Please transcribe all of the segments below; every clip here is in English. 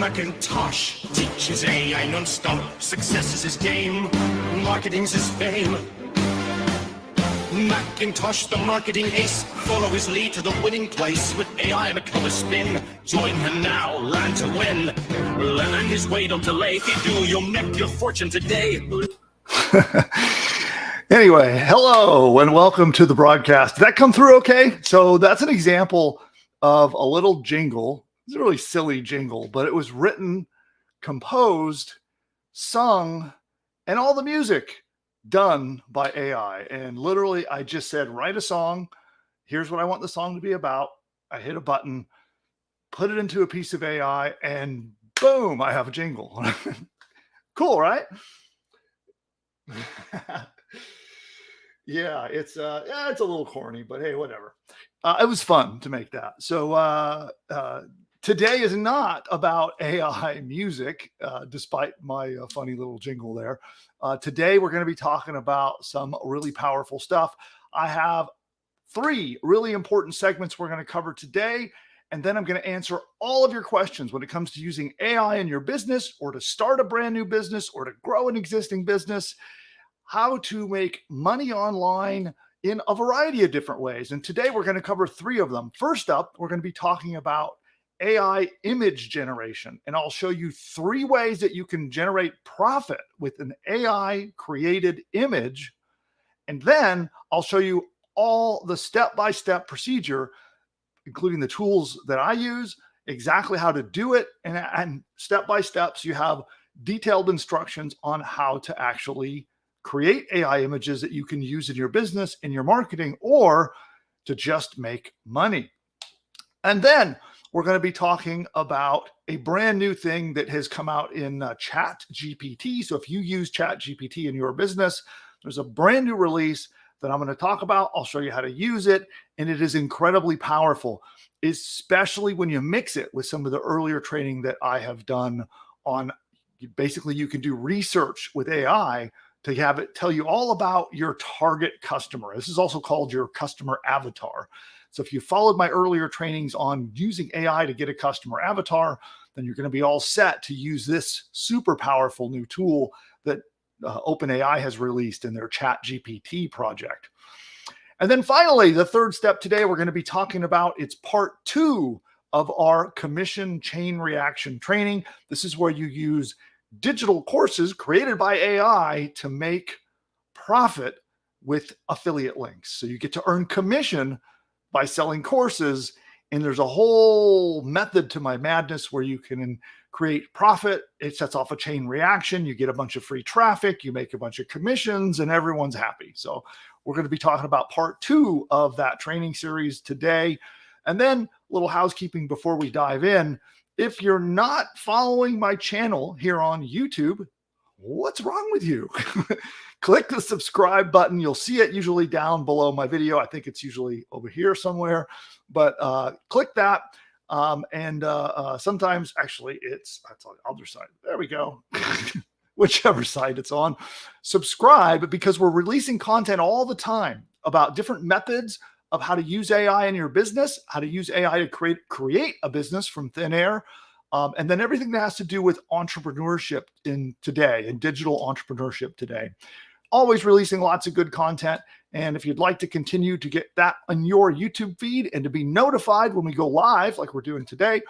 McIntosh teaches AI non-stop. Success is his game, marketing's his fame. McIntosh, the marketing ace, follow his lead to the winning place with AI and a color spin. Join him now, learn to win. Learn his way, don't delay. If you do, you'll make your fortune today. Anyway, hello and welcome to the broadcast. Did that come through okay? So that's an example of a little jingle. It's a really silly jingle, but it was written, composed, sung, and all the music done by AI. And literally, I just said, write a song. Here's what I want the song to be about. I hit a button, put it into a piece of AI, and boom, I have a jingle. Cool, right? Yeah, it's a little corny, but hey, whatever. It was fun to make that. So today is not about AI music, despite my funny little jingle there. Today we're going to be talking about some really powerful stuff. I have 3 really important segments we're going to cover today, and then I'm going to answer all of your questions when it comes to using AI in your business, or to start a brand new business, or to grow an existing business. How to make money online in a variety of different ways. And today we're going to cover 3 of them. First up, we're going to be talking about AI image generation. And I'll show you 3 ways that you can generate profit with an AI created image. And then I'll show you all the step-by-step procedure, including the tools that I use, exactly how to do it, and step-by-step, so you have detailed instructions on how to actually create AI images that you can use in your business, in your marketing, or to just make money. And then we're going to be talking about a brand new thing that has come out in ChatGPT. So if you use ChatGPT in your business, there's a brand new release that I'm going to talk about. I'll show you how to use it, and it is incredibly powerful, especially when you mix it with some of the earlier training that I have done on. Basically, you can do research with AI to have it tell you all about your target customer. This is also called your customer avatar. So if you followed my earlier trainings on using AI to get a customer avatar, then you're going to be all set to use this super powerful new tool that OpenAI has released in their ChatGPT project. And then finally, the third step today, we're going to be talking about, it's part 2 of our commission chain reaction training. This is where you use digital courses created by AI to make profit with affiliate links. So you get to earn commission by selling courses. And there's a whole method to my madness where you can create profit. It sets off a chain reaction. You get a bunch of free traffic. You make a bunch of commissions, and everyone's happy. So we're going to be talking about part 2 of that training series today. And then a little housekeeping before we dive in. If you're not following my channel here on YouTube, what's wrong with you? Click the subscribe button. You'll see it usually down below my video. I think it's usually over here somewhere, but click that. Sometimes actually it's on the other side. There we go. Whichever side it's on. Subscribe, because we're releasing content all the time about different methods of how to use AI in your business, how to use AI to create a business from thin air, and then everything that has to do with entrepreneurship in digital entrepreneurship today. Always releasing lots of good content. And if you'd like to continue to get that on your YouTube feed and to be notified when we go live, like we're doing today,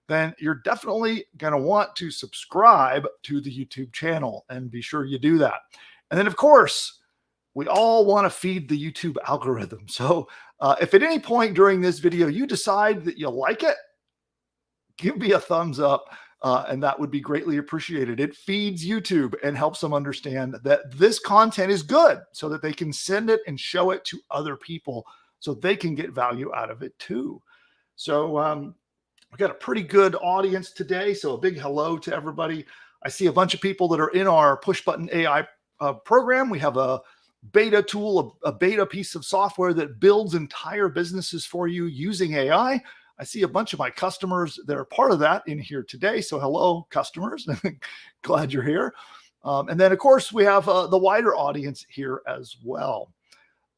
then you're definitely going to want to subscribe to the YouTube channel, and be sure you do that. And then, of course, we all want to feed the YouTube algorithm. So if at any point during this video you decide that you like it, give me a thumbs up, and that would be greatly appreciated. It feeds YouTube and helps them understand that this content is good, so that they can send it and show it to other people so they can get value out of it too. So we've got a pretty good audience today. So a big hello to everybody. I see a bunch of people that are in our PushButton AI program. We have a beta tool, a beta piece of software that builds entire businesses for you using AI. I see a bunch of my customers that are part of that in here today. So hello, customers. Glad you're here. And then, of course, we have the wider audience here as well.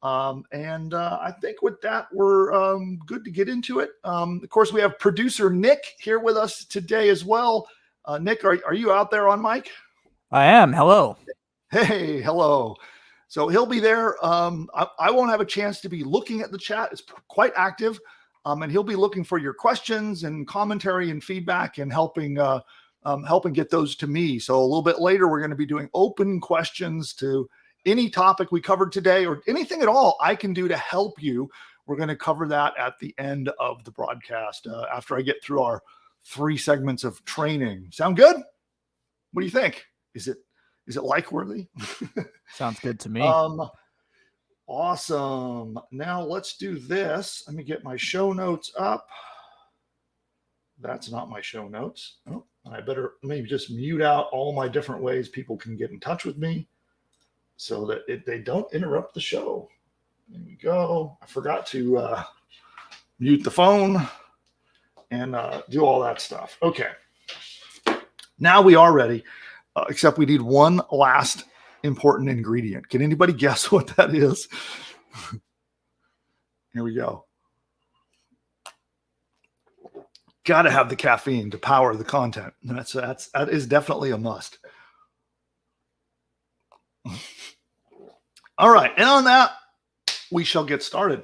I think with that, we're good to get into it. Of course, we have producer Nick here with us today as well. Nick, are you out there on mic? I am. Hello. Hey, hello. So he'll be there. I won't have a chance to be looking at the chat. It's quite active. And he'll be looking for your questions and commentary and feedback and helping get those to me. So a little bit later, we're going to be doing open questions to any topic we covered today or anything at all I can do to help you. We're going to cover that at the end of the broadcast after I get through our 3 segments of training. Sound good? What do you think? Is it like worthy? Sounds good to me. Awesome. Now let's do this. Let me get my show notes up. That's not my show notes. Oh, I better maybe just mute out all my different ways people can get in touch with me so that they don't interrupt the show. There we go. I forgot to mute the phone and do all that stuff. Okay. Now we are ready, except we need one last important ingredient. Can anybody guess what that is? Here we go. Got to have the caffeine to power the content. That is definitely a must. All right. And on that, we shall get started.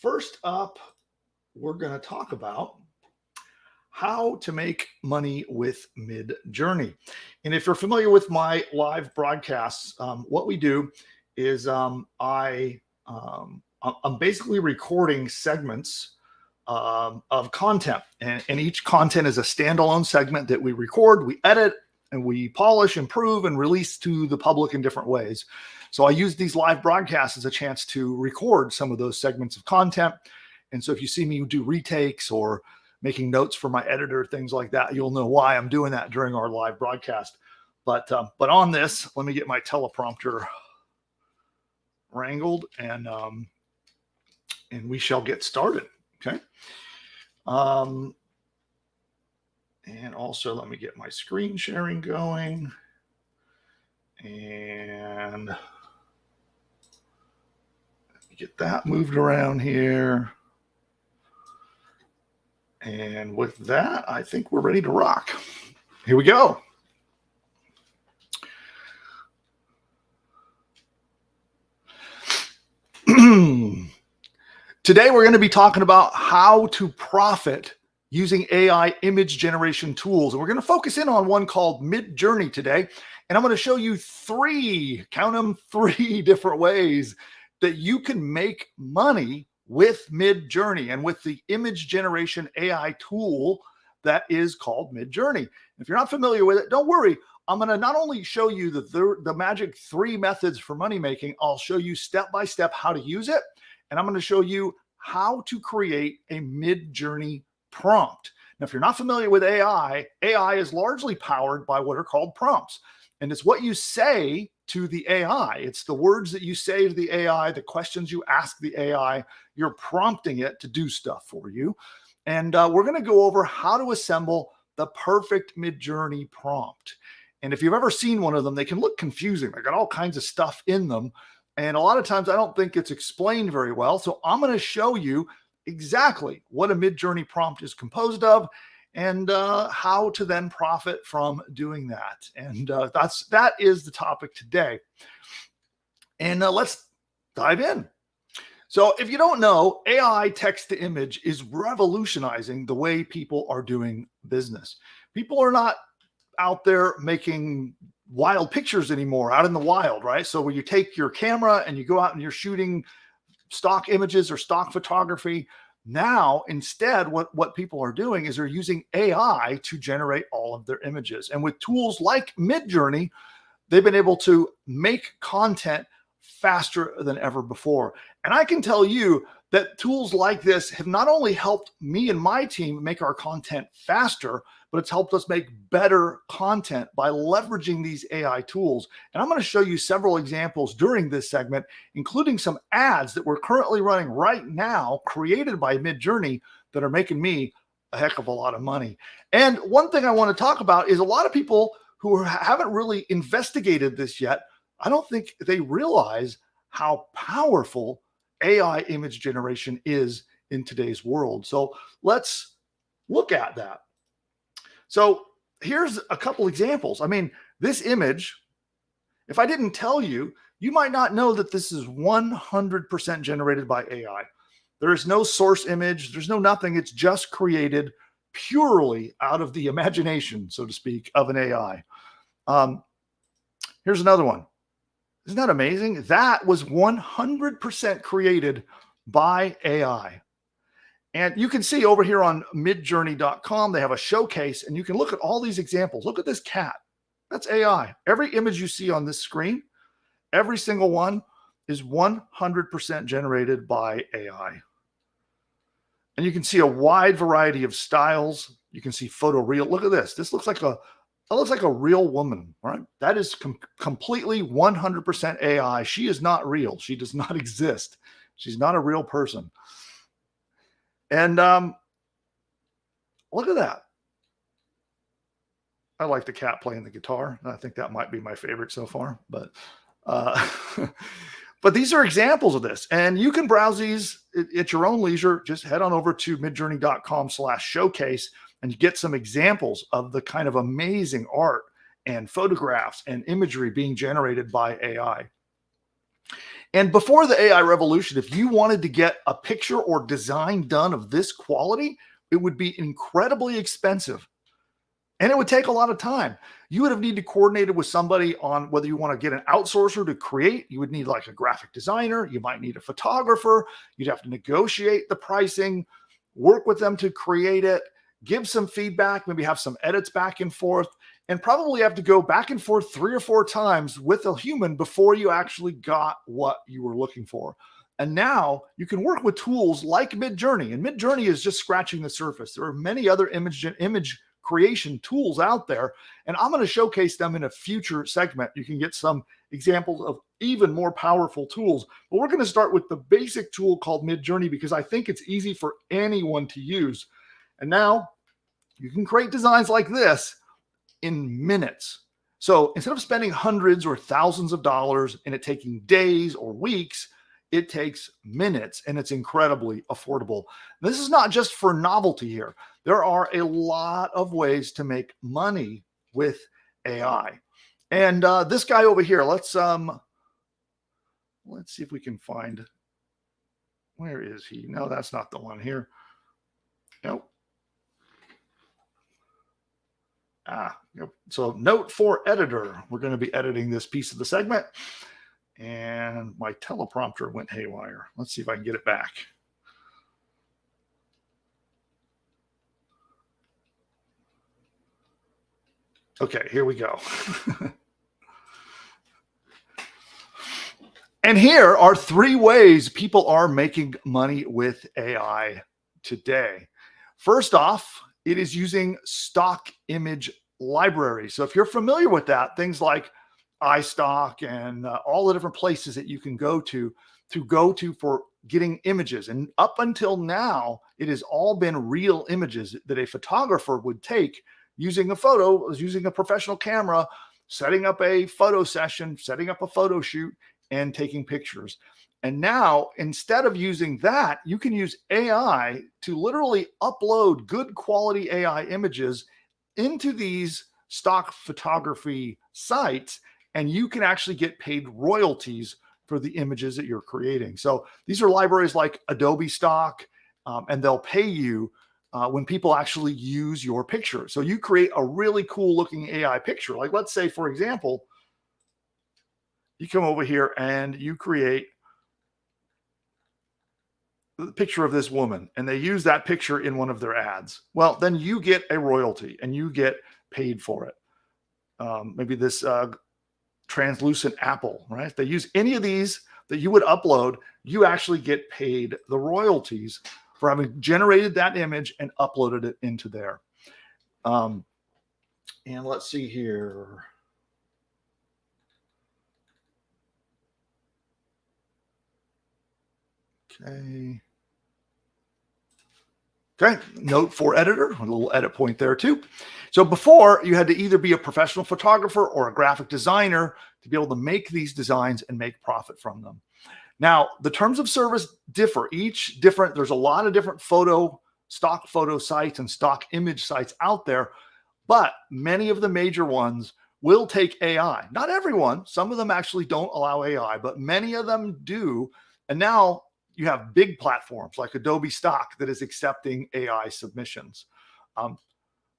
First up, we're going to talk about how to make money with Midjourney. And if you're familiar with my live broadcasts, what we do is I'm basically recording segments of content, and each content is a standalone segment that we record, we edit, and we polish, improve, and release to the public in different ways. So I use these live broadcasts as a chance to record some of those segments of content. And so if you see me do retakes or making notes for my editor, things like that, you'll know why I'm doing that during our live broadcast. But on this, let me get my teleprompter wrangled, and we shall get started. Okay. And also let me get my screen sharing going, and let me get that moved around here. And with that, I think we're ready to rock. Here we go. Today, we're going to be talking about how to profit using AI image generation tools. And we're going to focus in on one called Midjourney today. And I'm going to show you 3, count them, 3 different ways that you can make money with Midjourney and with the image generation AI tool that is called Midjourney. If you're not familiar with it, don't worry. I'm going to not only show you the magic 3 methods for money making, I'll show you step by step how to use it. And I'm going to show you how to create a Midjourney prompt. Now, if you're not familiar with AI is largely powered by what are called prompts. And it's what you say to the AI. It's the words that you say to the AI, the questions you ask the AI. You're prompting it to do stuff for you. And we're going to go over how to assemble the perfect Midjourney prompt. And if you've ever seen one of them, they can look confusing. They got all kinds of stuff in them. And a lot of times I don't think it's explained very well. So I'm going to show you exactly what a Midjourney prompt is composed of and how to then profit from doing that. And that is the topic today. And let's dive in. So if you don't know, AI text to image is revolutionizing the way people are doing business. People are not out there making wild pictures anymore out in the wild, right? So when you take your camera and you go out and you're shooting stock images or stock photography, now instead what people are doing is they're using AI to generate all of their images. And with tools like Midjourney, they've been able to make content faster than ever before. And I can tell you that tools like this have not only helped me and my team make our content faster, but it's helped us make better content by leveraging these AI tools. And I'm going to show you several examples during this segment, including some ads that we're currently running right now, created by Midjourney, that are making me a heck of a lot of money. And one thing I want to talk about is a lot of people who haven't really investigated this yet, I don't think they realize how powerful AI image generation is in today's world. So let's look at that. So here's a couple examples. I mean, this image, if I didn't tell you, you might not know that this is 100% generated by AI. There is no source image. There's no nothing. It's just created purely out of the imagination, so to speak, of an AI. Here's another one. Isn't that amazing? That was 100% created by AI. And you can see over here on midjourney.com, they have a showcase, and you can look at all these examples. Look at this cat. That's AI. Every image you see on this screen, every single one is 100% generated by AI. And you can see a wide variety of styles. You can see photoreal. Look at this. This looks like a real woman, right? That is completely 100% AI. She is not real. She does not exist. She's not a real person. And look at that. I like the cat playing the guitar. I think that might be my favorite so far. But but these are examples of this. And you can browse these at your own leisure. Just head on over to midjourney.com/showcase and you get some examples of the kind of amazing art and photographs and imagery being generated by AI. And before the AI revolution, if you wanted to get a picture or design done of this quality, it would be incredibly expensive. And it would take a lot of time. You would have needed to coordinate it with somebody on whether you want to get an outsourcer to create. You would need like a graphic designer. You might need a photographer. You'd have to negotiate the pricing, work with them to create it, give some feedback, maybe have some edits back and forth, and probably have to go back and forth 3 or 4 times with a human before you actually got what you were looking for. And now you can work with tools like Midjourney, and Midjourney is just scratching the surface. There are many other image creation tools out there, and I'm going to showcase them in a future segment. You can get some examples of even more powerful tools, but we're going to start with the basic tool called Midjourney because I think it's easy for anyone to use. And now you can create designs like this in minutes. So instead of spending hundreds or thousands of dollars and it taking days or weeks, it takes minutes, and it's incredibly affordable. This is not just for novelty here. There are a lot of ways to make money with AI. And this guy over here, let's see if we can find, where is he? No, that's not the one here. Nope. Yep. So note for editor, we're going to be editing this piece of the segment. And my teleprompter went haywire. Let's see if I can get it back. Okay, here we go. And here are 3 ways people are making money with AI today. First off, it is using stock image libraries. So if you're familiar with that, things like iStock and all the different places that you can go to for getting images. And up until now, it has all been real images that a photographer would take using a professional camera, setting up a photo session, setting up a photo shoot, and taking pictures. And now, instead of using that, you can use AI to literally upload good quality AI images into these stock photography sites, and you can actually get paid royalties for the images that you're creating. So these are libraries like Adobe Stock, and they'll pay you when people actually use your picture. So you create a really cool looking AI picture. Like let's say, for example, you come over here and you create the picture of this woman, and they use that picture in one of their ads. Well, then you get a royalty and you get paid for it. Maybe this translucent apple, right? If they use any of these that you would upload, you actually get paid the royalties for having generated that image and uploaded it into there. And let's see here. Okay, note for editor, a little edit point there too. So before, you had to either be a professional photographer or a graphic designer to be able to make these designs and make profit from them. Now, the terms of service differ. There's a lot of different stock photo sites and stock image sites out there. But many of the major ones will take AI. Not everyone. Some of them actually don't allow AI, but many of them do. And now you have big platforms like Adobe Stock that is accepting AI submissions.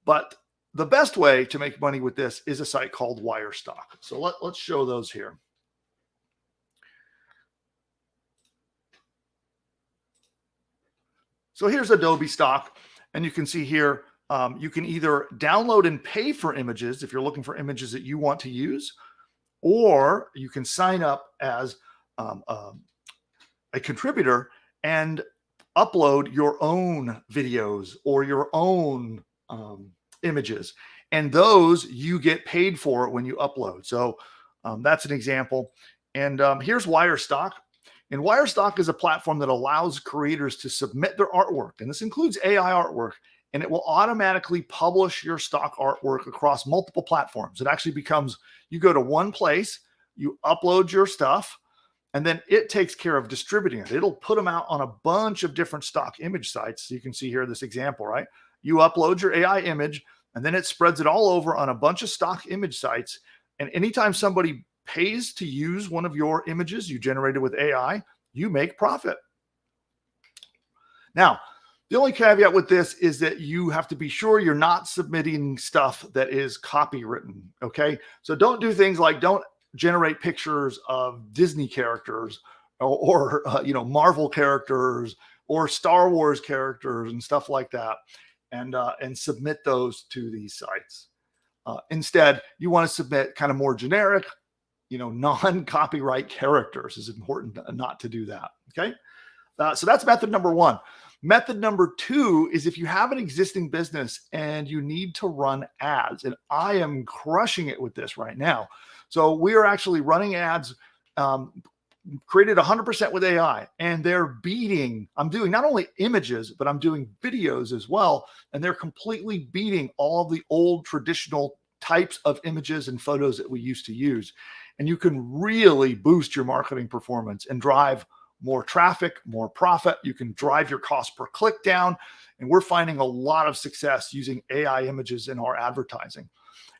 But the best way to make money with this is a site called Wirestock. So let's show those here. So here's Adobe Stock, and you can see here, you can either download and pay for images if you're looking for images that you want to use, or you can sign up as a contributor and upload your own videos or your own images. And those you get paid for when you upload. So that's an example. And here's Wirestock. And Wirestock is a platform that allows creators to submit their artwork. And this includes AI artwork. And it will automatically publish your stock artwork across multiple platforms. It actually becomes, you go to one place, you upload your stuff, and then it takes care of distributing it. It'll put them out on a bunch of different stock image sites. So you can see here this example, right? You upload your AI image, and then it spreads it all over on a bunch of stock image sites. And anytime somebody pays to use one of your images you generated with AI, you make profit. Now, the only caveat with this is that you have to be sure you're not submitting stuff that is copywritten, okay? So don't do things like don't generate pictures of Disney characters or Marvel characters or Star Wars characters and stuff like that, and submit those to these sites. Instead, you want to submit kind of more generic, non-copyright characters. It's important not to do that, okay? So that's method number one. Method number two is if you have an existing business and you need to run ads, and I am crushing it with this right now. So we are actually running ads created 100% with AI, and they're beating, I'm doing not only images, but I'm doing videos as well. And they're completely beating all of the old traditional types of images and photos that we used to use. And you can really boost your marketing performance and drive more traffic, more profit. You can drive your cost per click down. And we're finding a lot of success using AI images in our advertising.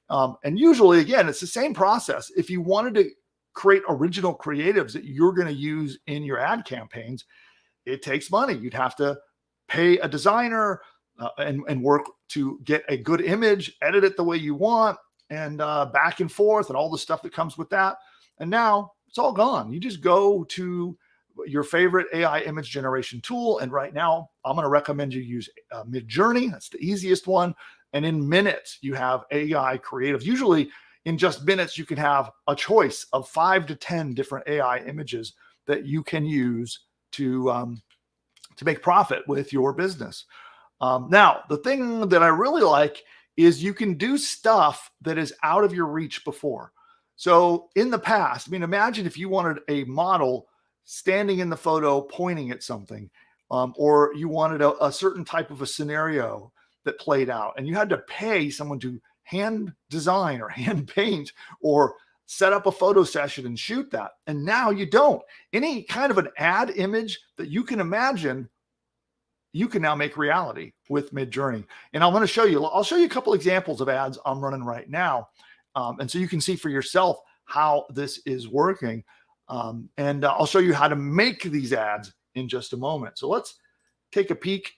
And usually, again, it's the same process. If you wanted to create original creatives that you're going to use in your ad campaigns, it takes money. You'd have to pay a designer and work to get a good image, edit it the way you want, and back and forth and all the stuff that comes with that. And now it's all gone. You just go to your favorite AI image generation tool. And right now, I'm going to recommend you use Midjourney. That's the easiest one. And in minutes, you have AI creatives. Usually in just minutes, you can have a choice of 5 to 10 different AI images that you can use to make profit with your business. Now, the thing that I really like is you can do stuff that is out of your reach before. So in the past, imagine if you wanted a model standing in the photo pointing at something, or you wanted a certain type of a scenario that played out, and you had to pay someone to hand design or hand paint or set up a photo session and shoot that. And now you don't. Any kind of an ad image that you can imagine, you can now make reality with Midjourney. And I'm going to show you, I'll show you a couple examples of ads I'm running right now. And so you can see for yourself how this is working. And I'll show you how to make these ads in just a moment. So let's take a peek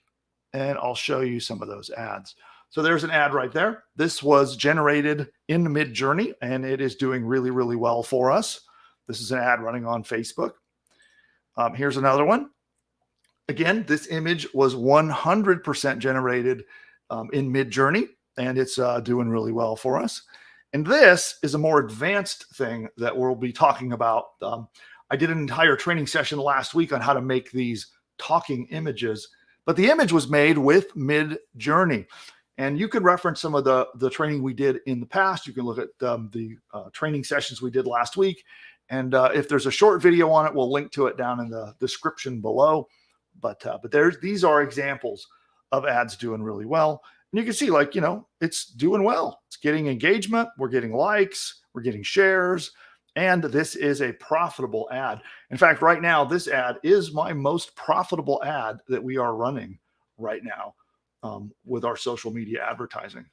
and I'll show you some of those ads. So there's an ad right there. This was generated in Midjourney and it is doing really, really well for us. This is an ad running on Facebook. Here's another one. Again, this image was 100% generated in Midjourney, and it's doing really well for us. And this is a more advanced thing that we'll be talking about. I did an entire training session last week on how to make these talking images, but the image was made with Midjourney. And you can reference some of the training we did in the past. You can look at the training sessions we did last week. And if there's a short video on it, we'll link to it down in the description below. But these are examples of ads doing really well. And you can see, like, it's doing well. It's getting engagement. We're getting likes. We're getting shares. And this is a profitable ad. In fact, right now, this ad is my most profitable ad that we are running right now with our social media advertising.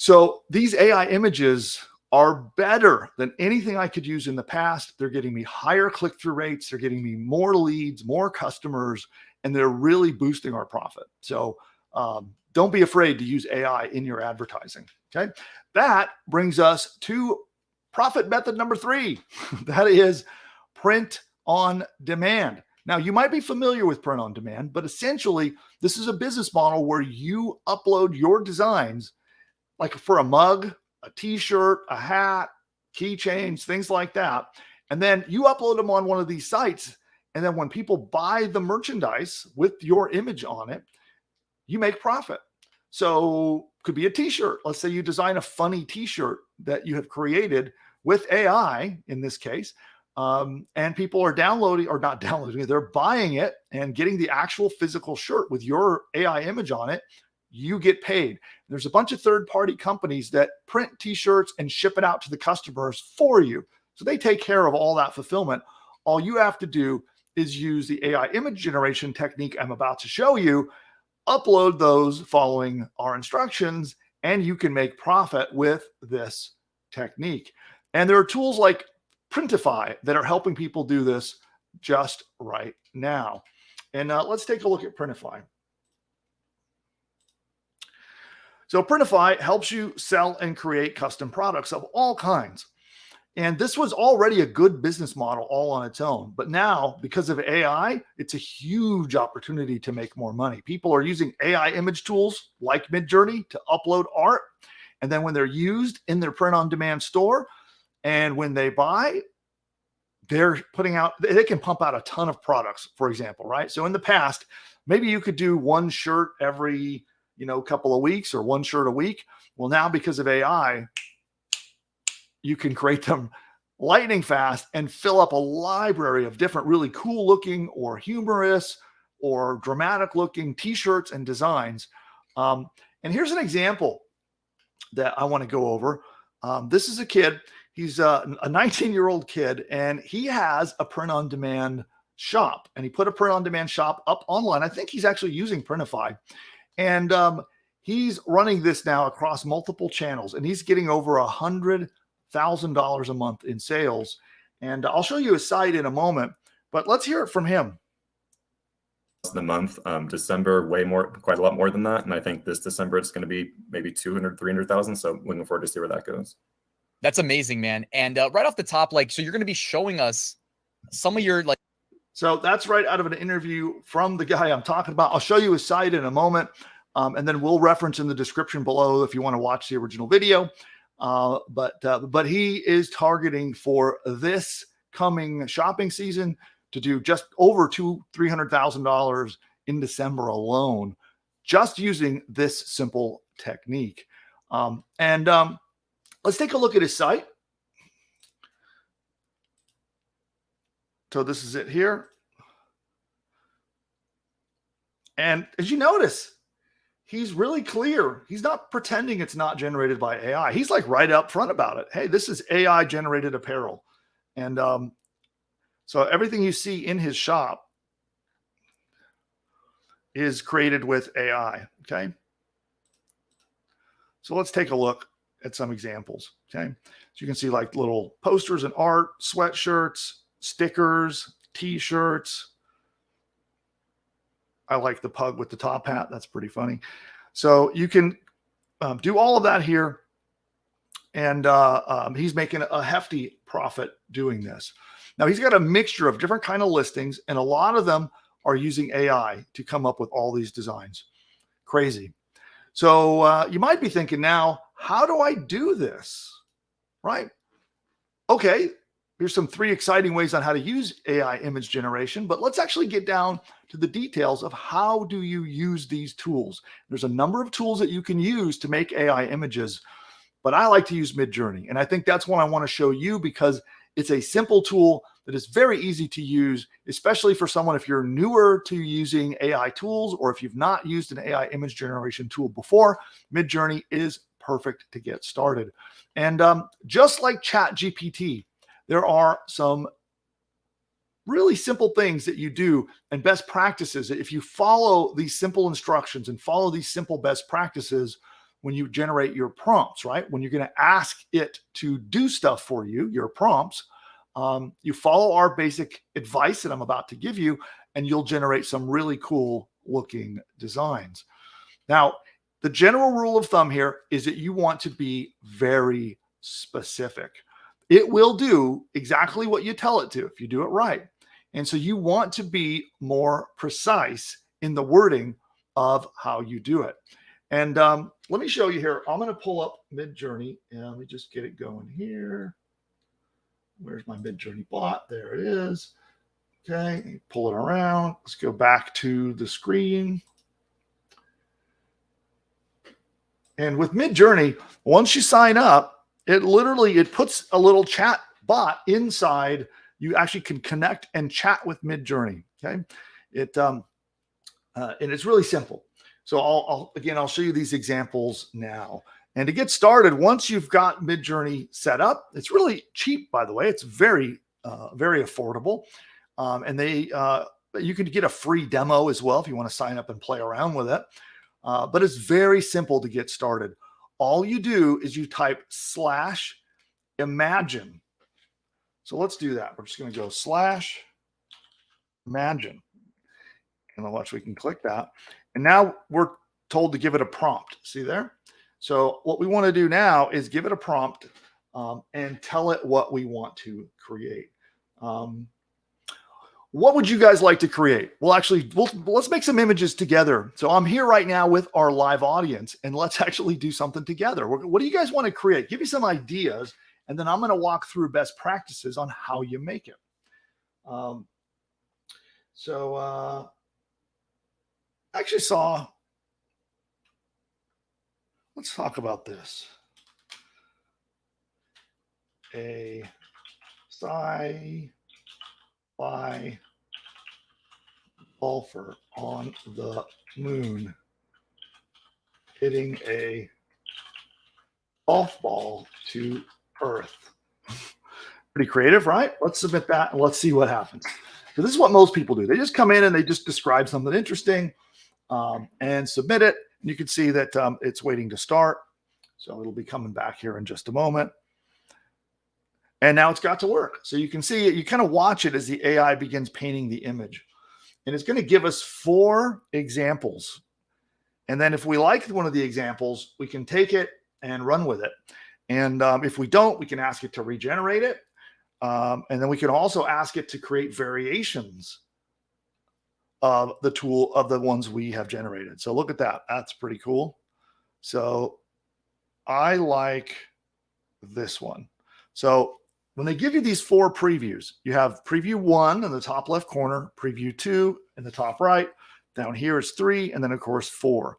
So these AI images are better than anything I could use in the past. They're getting me higher click-through rates. They're getting me more leads, more customers, and they're really boosting our profit. So don't be afraid to use AI in your advertising. Okay. That brings us to profit method number 3. That is print on demand. Now, you might be familiar with print on demand, but essentially, this is a business model where you upload your designs, like for a mug, a t-shirt, a hat, keychains, things like that. And then you upload them on one of these sites. And then when people buy the merchandise with your image on it, you make profit. So could be a t-shirt. Let's say you design a funny t-shirt that you have created with AI in this case. And people are downloading, or not downloading it, they're buying it and getting the actual physical shirt with your AI image on it. You get paid. There's a bunch of third-party companies that print t-shirts and ship it out to the customers for you. So they take care of all that fulfillment. All you have to do is use the AI image generation technique I'm about to show you, upload those following our instructions, and you can make profit with this technique. And there are tools like Printify that are helping people do this just right now. And let's take a look at Printify. So Printify helps you sell and create custom products of all kinds. And this was already a good business model all on its own. But now, because of AI, it's a huge opportunity to make more money. People are using AI image tools like Midjourney to upload art. And then when they're used in their print-on-demand store, and when they buy, they're putting out, they can pump out a ton of products, for example, right? So in the past, maybe you could do one shirt every, couple of weeks or one shirt a week. Well, now because of AI, you can create them lightning fast and fill up a library of different really cool looking or humorous or dramatic looking t-shirts and designs. And here's an example that I want to go over. This is a kid. He's a 19-year-old kid, and he has a print-on-demand shop. And he put a print-on-demand shop up online. I think he's actually using Printify. And he's running this now across multiple channels, and he's getting over $100,000 a month in sales. And I'll show you a site in a moment, but let's hear it from him. The month, December, quite a lot more than that. And I think this December, it's going to be maybe 200, 300,000. So looking forward to see where that goes. That's amazing, man. And right off the top, so you're going to be showing us some of your So that's right out of an interview from the guy I'm talking about. I'll show you his site in a moment. And then we'll reference in the description below if you want to watch the original video. But he is targeting for this coming shopping season to do just over $300,000 in December alone, just using this simple technique. Let's take a look at his site. So this is it here. And as you notice, he's really clear. He's not pretending it's not generated by AI. He's like right up front about it. Hey, this is AI generated apparel. And so everything you see in his shop is created with AI. Okay. So let's take a look at some examples. Okay. So you can see like little posters and art, sweatshirts, stickers, t-shirts. I like the pug with the top hat. That's pretty funny. So you can do all of that here. And he's making a hefty profit doing this. Now he's got a mixture of different kind of listings, and a lot of them are using AI to come up with all these designs. Crazy. So you might be thinking now, how do I do this? Right? Okay. Here's some 3 exciting ways on how to use AI image generation, but let's actually get down to the details of how do you use these tools. There's a number of tools that you can use to make AI images, but I like to use Midjourney. And I think that's one I want to show you because it's a simple tool that is very easy to use, especially for someone if you're newer to using AI tools or if you've not used an AI image generation tool before. Midjourney is perfect to get started. And just like ChatGPT, there are some really simple things that you do and best practices. If you follow these simple instructions and follow these simple best practices, when you generate your prompts, right? When you're going to ask it to do stuff for you, your prompts, you follow our basic advice that I'm about to give you, and you'll generate some really cool looking designs. Now, the general rule of thumb here is that you want to be very specific. It will do exactly what you tell it to if you do it right. And so you want to be more precise in the wording of how you do it. And let me show you here. I'm going to pull up Midjourney, and let me just get it going here. Where's my Midjourney bot? There it is. Okay, pull it around. Let's go back to the screen. And with Midjourney, once you sign up, it puts a little chat bot inside. You actually can connect and chat with Midjourney. Okay, and it's really simple. So I'll show you these examples now. And to get started, once you've got Midjourney set up, it's really cheap, by the way. It's very affordable. And you can get a free demo as well if you want to sign up and play around with it. But it's very simple to get started. All you do is you type /imagine. So let's do that. We're just going to go /imagine. And I'll watch, we can click that. And now we're told to give it a prompt. See there? So what we want to do now is give it a prompt and tell it what we want to create. What would you guys like to create? Well, actually, let's make some images together. So I'm here right now with our live audience, and let's actually do something together. What do you guys want to create? Give me some ideas, and then I'm going to walk through best practices on how you make it. Actually saw, let's talk about this. A sci-fi golfer on the moon hitting a golf ball to Earth. Pretty creative, right? Let's submit that and let's see what happens. So this is what most people do. They just come in and they just describe something interesting and submit it. And you can see that it's waiting to start. So it'll be coming back here in just a moment. And now it's got to work. So you can see it, you kind of watch it as the AI begins painting the image. And it's going to give us 4 examples. And then if we like one of the examples, we can take it and run with it. And if we don't, we can ask it to regenerate it. And then we can also ask it to create variations of the tool of the ones we have generated. So look at that. That's pretty cool. So I like this one. So when they give you these 4 previews, you have preview 1 in the top left corner, preview 2 in the top right, down here is 3, and then of course 4.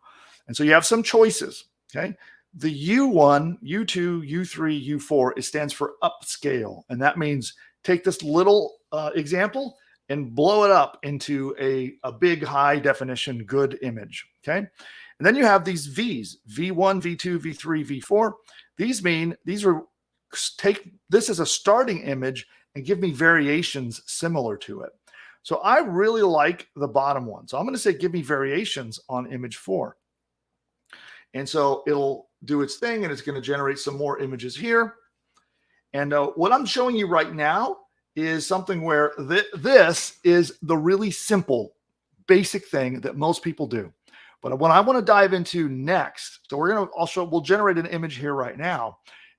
And so you have some choices, okay? The U1, U2, U3, U4, it stands for upscale. And that means take this little example and blow it up into a big high definition, good image, okay? And then you have these Vs, V1, V2, V3, V4. Take this as a starting image and give me variations similar to it. So I really like the bottom one. So I'm going to say, give me variations on image 4. And so it'll do its thing and it's going to generate some more images here. And what I'm showing you right now is something where this is the really simple, basic thing that most people do. But what I want to dive into next, so we'll generate an image here right now.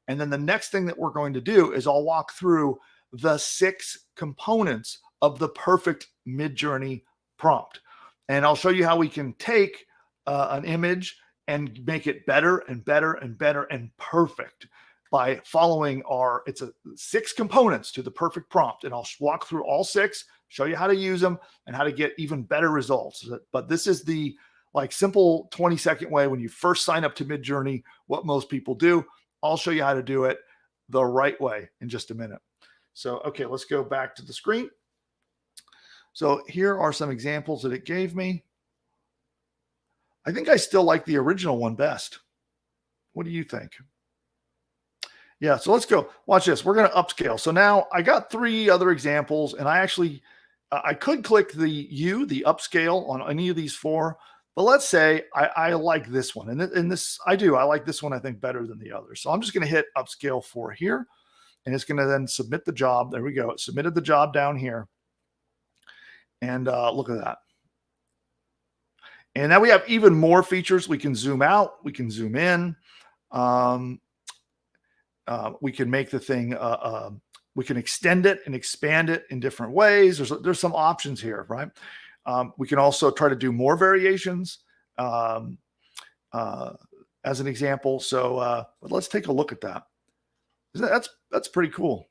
And then the next thing that we're going to do is I'll walk through the 6 components of the perfect Midjourney prompt. And I'll show you how we can take an image and make it better and better and better and perfect by following it's 6 components to the perfect prompt. And I'll walk through all 6, show you how to use them and how to get even better results. But this is the simple 20-second way when you first sign up to Midjourney, what most people do. I'll show you how to do it the right way in just a minute. So, okay, let's go back to the screen. So here are some examples that it gave me. I think I still like the original one best. What do you think? Yeah, so let's go. Watch this. We're going to upscale. So now I got 3 other examples, and I could click the upscale on any of these 4. But let's say I like this one. And this, I do. I like this one, I think, better than the others. So I'm just going to hit upscale 4 here. And it's going to then submit the job. There we go. It submitted the job down here. And look at that. And now we have even more features. We can zoom out. We can zoom in. We can make the thing, we can extend it and expand it in different ways. There's some options here, right? We can also try to do more variations as an example. So but let's take a look at that. That's pretty cool.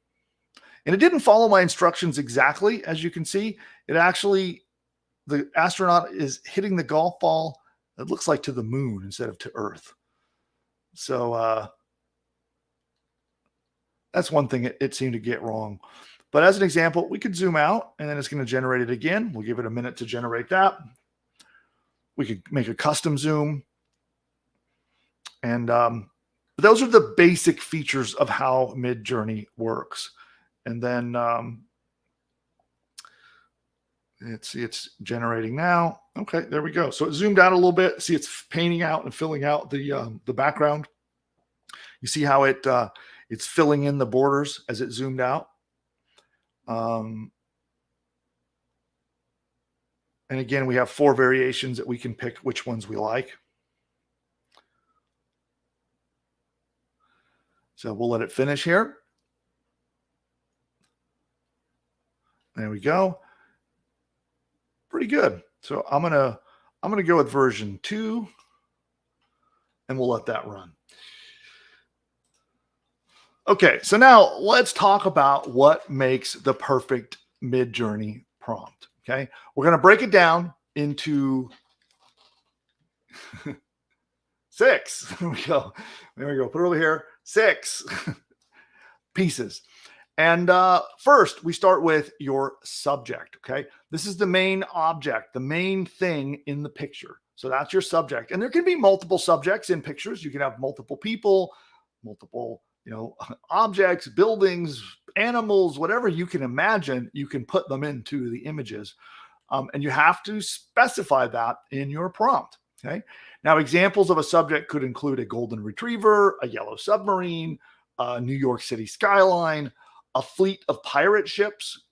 And it didn't follow my instructions exactly, as you can see. It actually, the astronaut is hitting the golf ball, it looks like to the moon instead of to Earth. So that's one thing it seemed to get wrong. But as an example, we could zoom out and then it's going to generate it again. We'll give it a minute to generate that. We could make a custom zoom. And those are the basic features of how Midjourney works. And then let's see, it's generating now. Okay, there we go. So it zoomed out a little bit. See, it's painting out and filling out the background. You see how it's filling in the borders as it zoomed out. And again, we have 4 variations that we can pick which ones we like. So we'll let it finish here. There we go. Pretty good. So I'm gonna go with version 2, and we'll let that run. Okay, so now let's talk about what makes the perfect Midjourney prompt. Okay, we're going to break it down into 6. There we go. There we go. Put it over here. 6 pieces. And first, we start with your subject. Okay, this is the main object, the main thing in the picture. So that's your subject. And there can be multiple subjects in pictures. You can have multiple people, multiple objects, buildings, animals, whatever you can imagine, you can put them into the images. And you have to specify that in your prompt. Okay. Now, examples of a subject could include a golden retriever, a yellow submarine, a New York City skyline, a fleet of pirate ships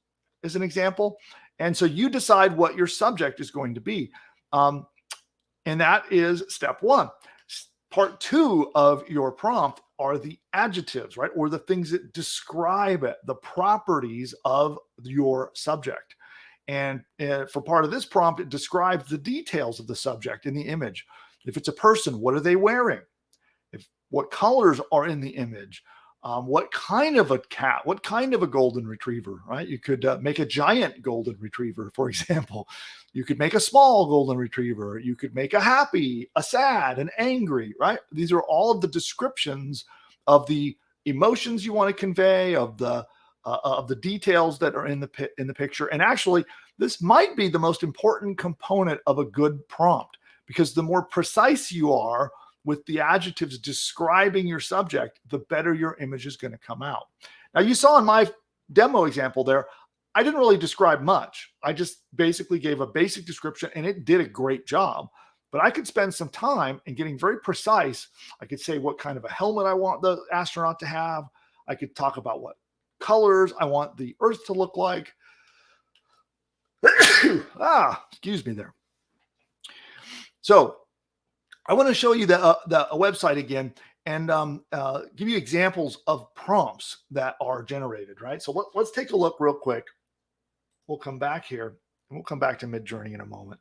is an example. And so you decide what your subject is going to be. And that is step 1. Part 2 of your prompt are the adjectives, right? Or the things that describe it, the properties of your subject. And for part of this prompt, it describes the details of the subject in the image. If it's a person, what are they wearing? What colors are in the image? What kind of a cat? What kind of a golden retriever, right? You could make a giant golden retriever, for example. You could make a small golden retriever. You could make a happy, a sad, an angry, right? These are all of the descriptions of the emotions you want to convey, of the details that are in the picture. And actually, this might be the most important component of a good prompt, because the more precise you are with the adjectives describing your subject, the better your image is going to come out. Now, you saw in my demo example there, I didn't really describe much. I just basically gave a basic description and it did a great job. But I could spend some time in getting very precise. I could say what kind of a helmet I want the astronaut to have. I could talk about what colors I want the Earth to look like. Excuse me there. So I want to show you the website again and give you examples of prompts that are generated, right? So let's take a look real quick. We'll come back here and we'll come back to Midjourney in a moment.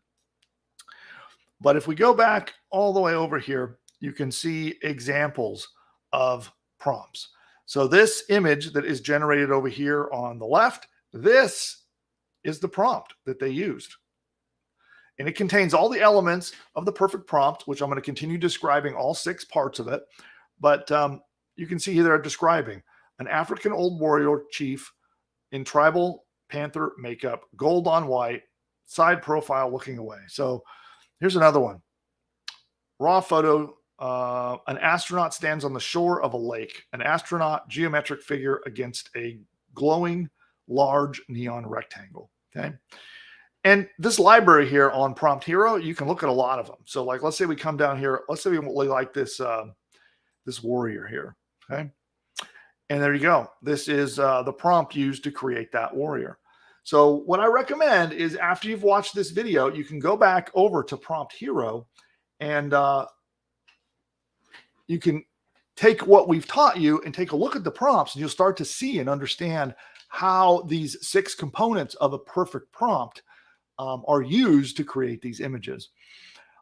But if we go back all the way over here, you can see examples of prompts. So this image that is generated over here on the left, this is the prompt that they used. And it contains all the elements of the perfect prompt, which I'm going to continue describing all 6 parts of it. But you can see here they're describing an African old warrior chief in tribal panther makeup, gold on white, side profile looking away. So here's another one. Raw photo, an astronaut stands on the shore of a lake. An astronaut geometric figure against a glowing large neon rectangle. Okay. And this library here on Prompt Hero, you can look at a lot of them. So like, let's say we come down here. Let's say we really like this, this warrior here. Okay. And there you go. This is the prompt used to create that warrior. So what I recommend is after you've watched this video, you can go back over to Prompt Hero and you can take what we've taught you and take a look at the prompts, and you'll start to see and understand how these 6 components of a perfect prompt are used to create these images.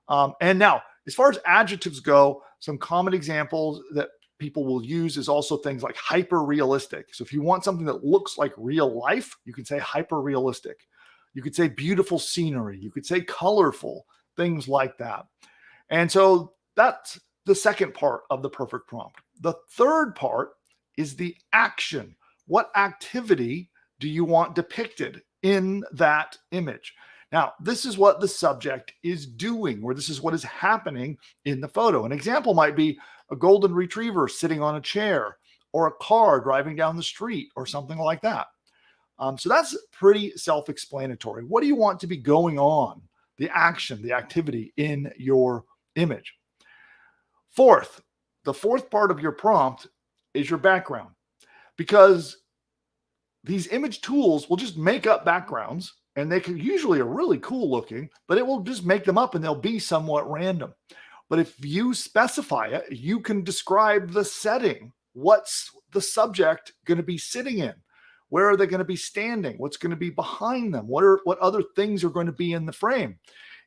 And now, as far as adjectives go, some common examples that people will use is also things like hyper realistic. So if you want something that looks like real life, you can say hyper realistic. You could say beautiful scenery. You could say colorful, things like that. And so that's the second part of the perfect prompt. The third part is the action. What activity do you want depicted in that image? Now, this is what the subject is doing, or this is what is happening in the photo. An example might be a golden retriever sitting on a chair, or a car driving down the street, or something like that. So that's pretty self-explanatory. What do you want to be going on? The action, the activity in your image. Fourth, the fourth part of your prompt is your background, because these image tools will just make up backgrounds, and they can usually are really cool looking, but it will just make them up and they'll be somewhat random. But if you specify it, you can describe the setting. What's the subject going to be sitting in? Where are they going to be standing? What's going to be behind them? What other things are going to be in the frame?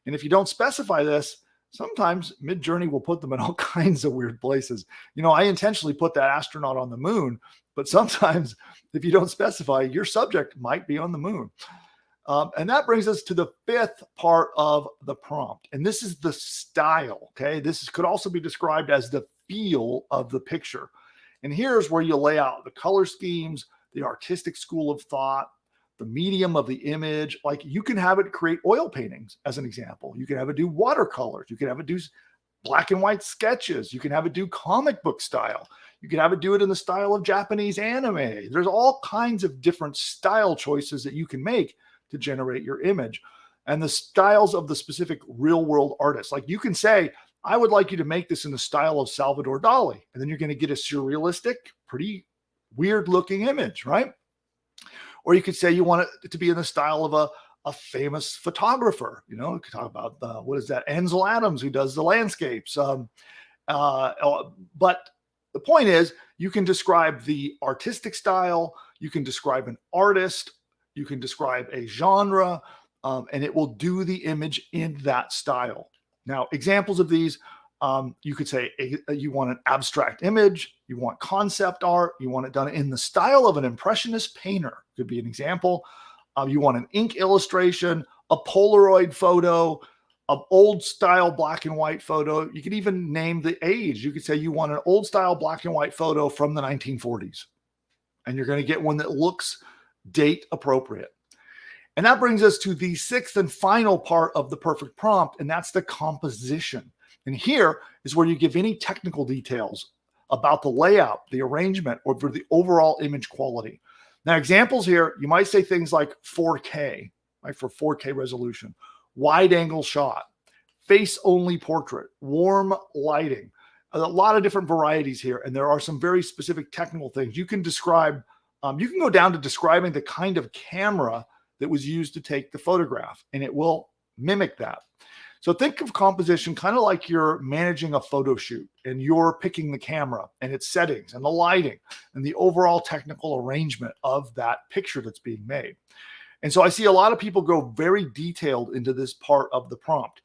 And if you don't specify this, sometimes Midjourney will put them in all kinds of weird places. You know, I intentionally put that astronaut on the moon, but sometimes if you don't specify, your subject might be on the moon. And that brings us to the fifth part of the prompt. And this is the style, okay? This could also be described as the feel of the picture. And here's where you lay out the color schemes, the artistic school of thought, the medium of the image. Like, you can have it create oil paintings as an example. You can have it do watercolors. You can have it do black and white sketches. You can have it do comic book style. You can have it do it in the style of Japanese anime. There's all kinds of different style choices that you can make to generate your image, and the styles of the specific real world artists. Like, you can say, I would like you to make this in the style of Salvador Dali. And then you're going to get a surrealistic, pretty weird looking image, right? Or you could say you want it to be in the style of a famous photographer. You know, you could talk about what is that? Ansel Adams, who does the landscapes. But the point is, you can describe the artistic style. You can describe an artist. You can describe a genre, and it will do the image in that style. Now, examples of these, you could say you want an abstract image, you want concept art, you want it done in the style of an impressionist painter, could be an example. You want an ink illustration, a Polaroid photo, an old style black and white photo. You could even name the age. You could say you want an old style black and white photo from the 1940s, and you're going to get one that looks date appropriate. And that brings us to the sixth and final part of the perfect prompt, and that's the composition. And here is where you give any technical details about the layout, the arrangement, or for the overall image quality. Now, examples here, you might say things like 4K, right, for 4K resolution, wide angle shot, face only portrait, warm lighting, a lot of different varieties here. And there are some very specific technical things you can describe. You can go down to describing the kind of camera that was used to take the photograph, and it will mimic that. So think of composition kind of like you're managing a photo shoot, and you're picking the camera and its settings and the lighting and the overall technical arrangement of that picture that's being made. And so I see a lot of people go very detailed into this part of the prompt.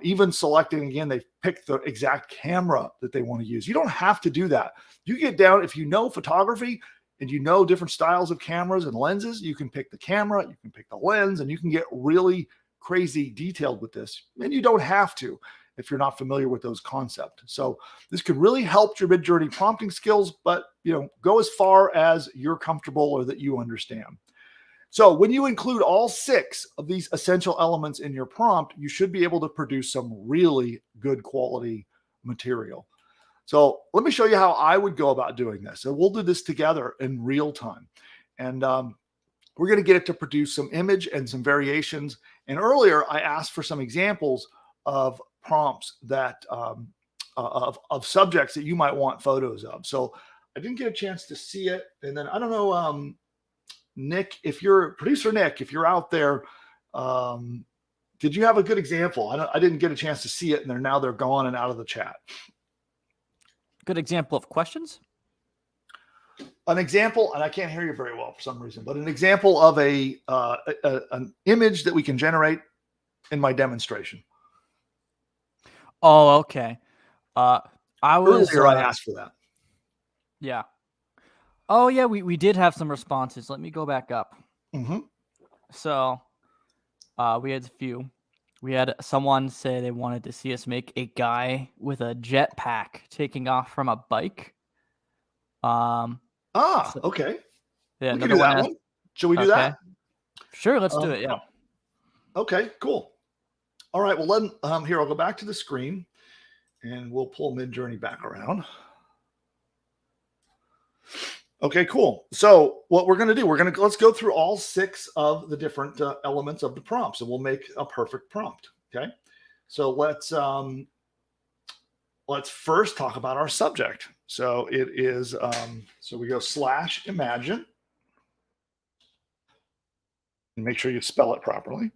Even selecting, again, they pick the exact camera that they want to use. You don't have to do that. You get down, if you know photography, and you know different styles of cameras and lenses, you can pick the camera, you can pick the lens, and you can get really crazy detailed with this. And you don't have to if you're not familiar with those concepts. So this could really help your Midjourney prompting skills, but go as far as you're comfortable or that you understand. So when you include all 6 of these essential elements in your prompt, you should be able to produce some really good quality material. So let me show you how I would go about doing this. And we'll do this together in real time. And we're going to get it to produce some image and some variations. And earlier I asked for some examples of prompts that of subjects that you might want photos of. So I didn't get a chance to see it. And then I don't know, Nick, if you're producer Nick, if you're out there, did you have a good example? I didn't get a chance to see it, and now they're gone and out of the chat. Good example of questions. An example, and I can't hear you very well for some reason, but an example of an image that we can generate in my demonstration. Oh, okay. I was Earlier I asked for that. Yeah. Oh, yeah. We did have some responses. Let me go back up. Mm-hmm. So, we had a few. We had someone say they wanted to see us make a guy with a jetpack taking off from a bike. Okay. Yeah, We can do that one. Should we do that? Sure, let's do it. Yeah. Okay, cool. All right. Well, here, I'll go back to the screen and we'll pull Midjourney back around. Okay, cool. So what we're going to do, let's go through all 6 of the different elements of the prompts, and we'll make a perfect prompt. Okay. So let's first talk about our subject. So it is, so we go /imagine, and make sure you spell it properly.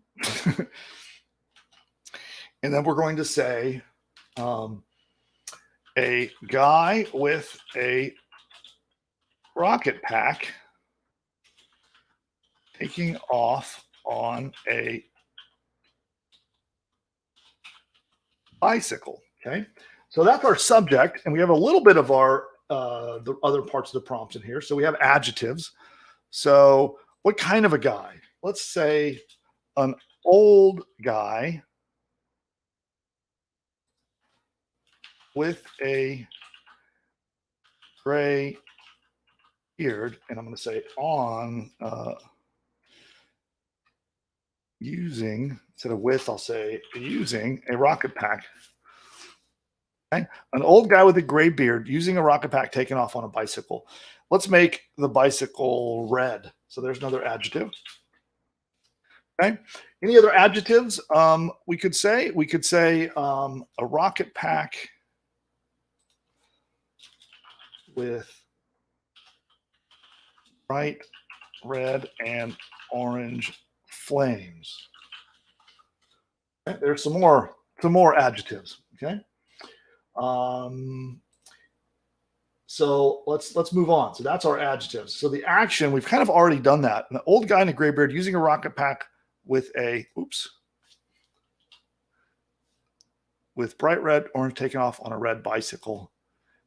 And then we're going to say a guy with a rocket pack taking off on a bicycle. Okay, so that's our subject, and we have a little bit of our the other parts of the prompts in here. So we have adjectives. So what kind of a guy? Let's say an old guy with a gray beard, and I'm going to say on using, instead of with, I'll say using a rocket pack. Okay? An old guy with a gray beard using a rocket pack taking off on a bicycle. Let's make the bicycle red. So there's another adjective. Okay. Any other adjectives we could say? We could say a rocket pack with bright red and orange flames. Okay, there's some more adjectives. Okay. So let's move on. So that's our adjectives. So the action, we've kind of already done that. An old guy in a gray beard using a rocket pack with with bright red orange taking off on a red bicycle,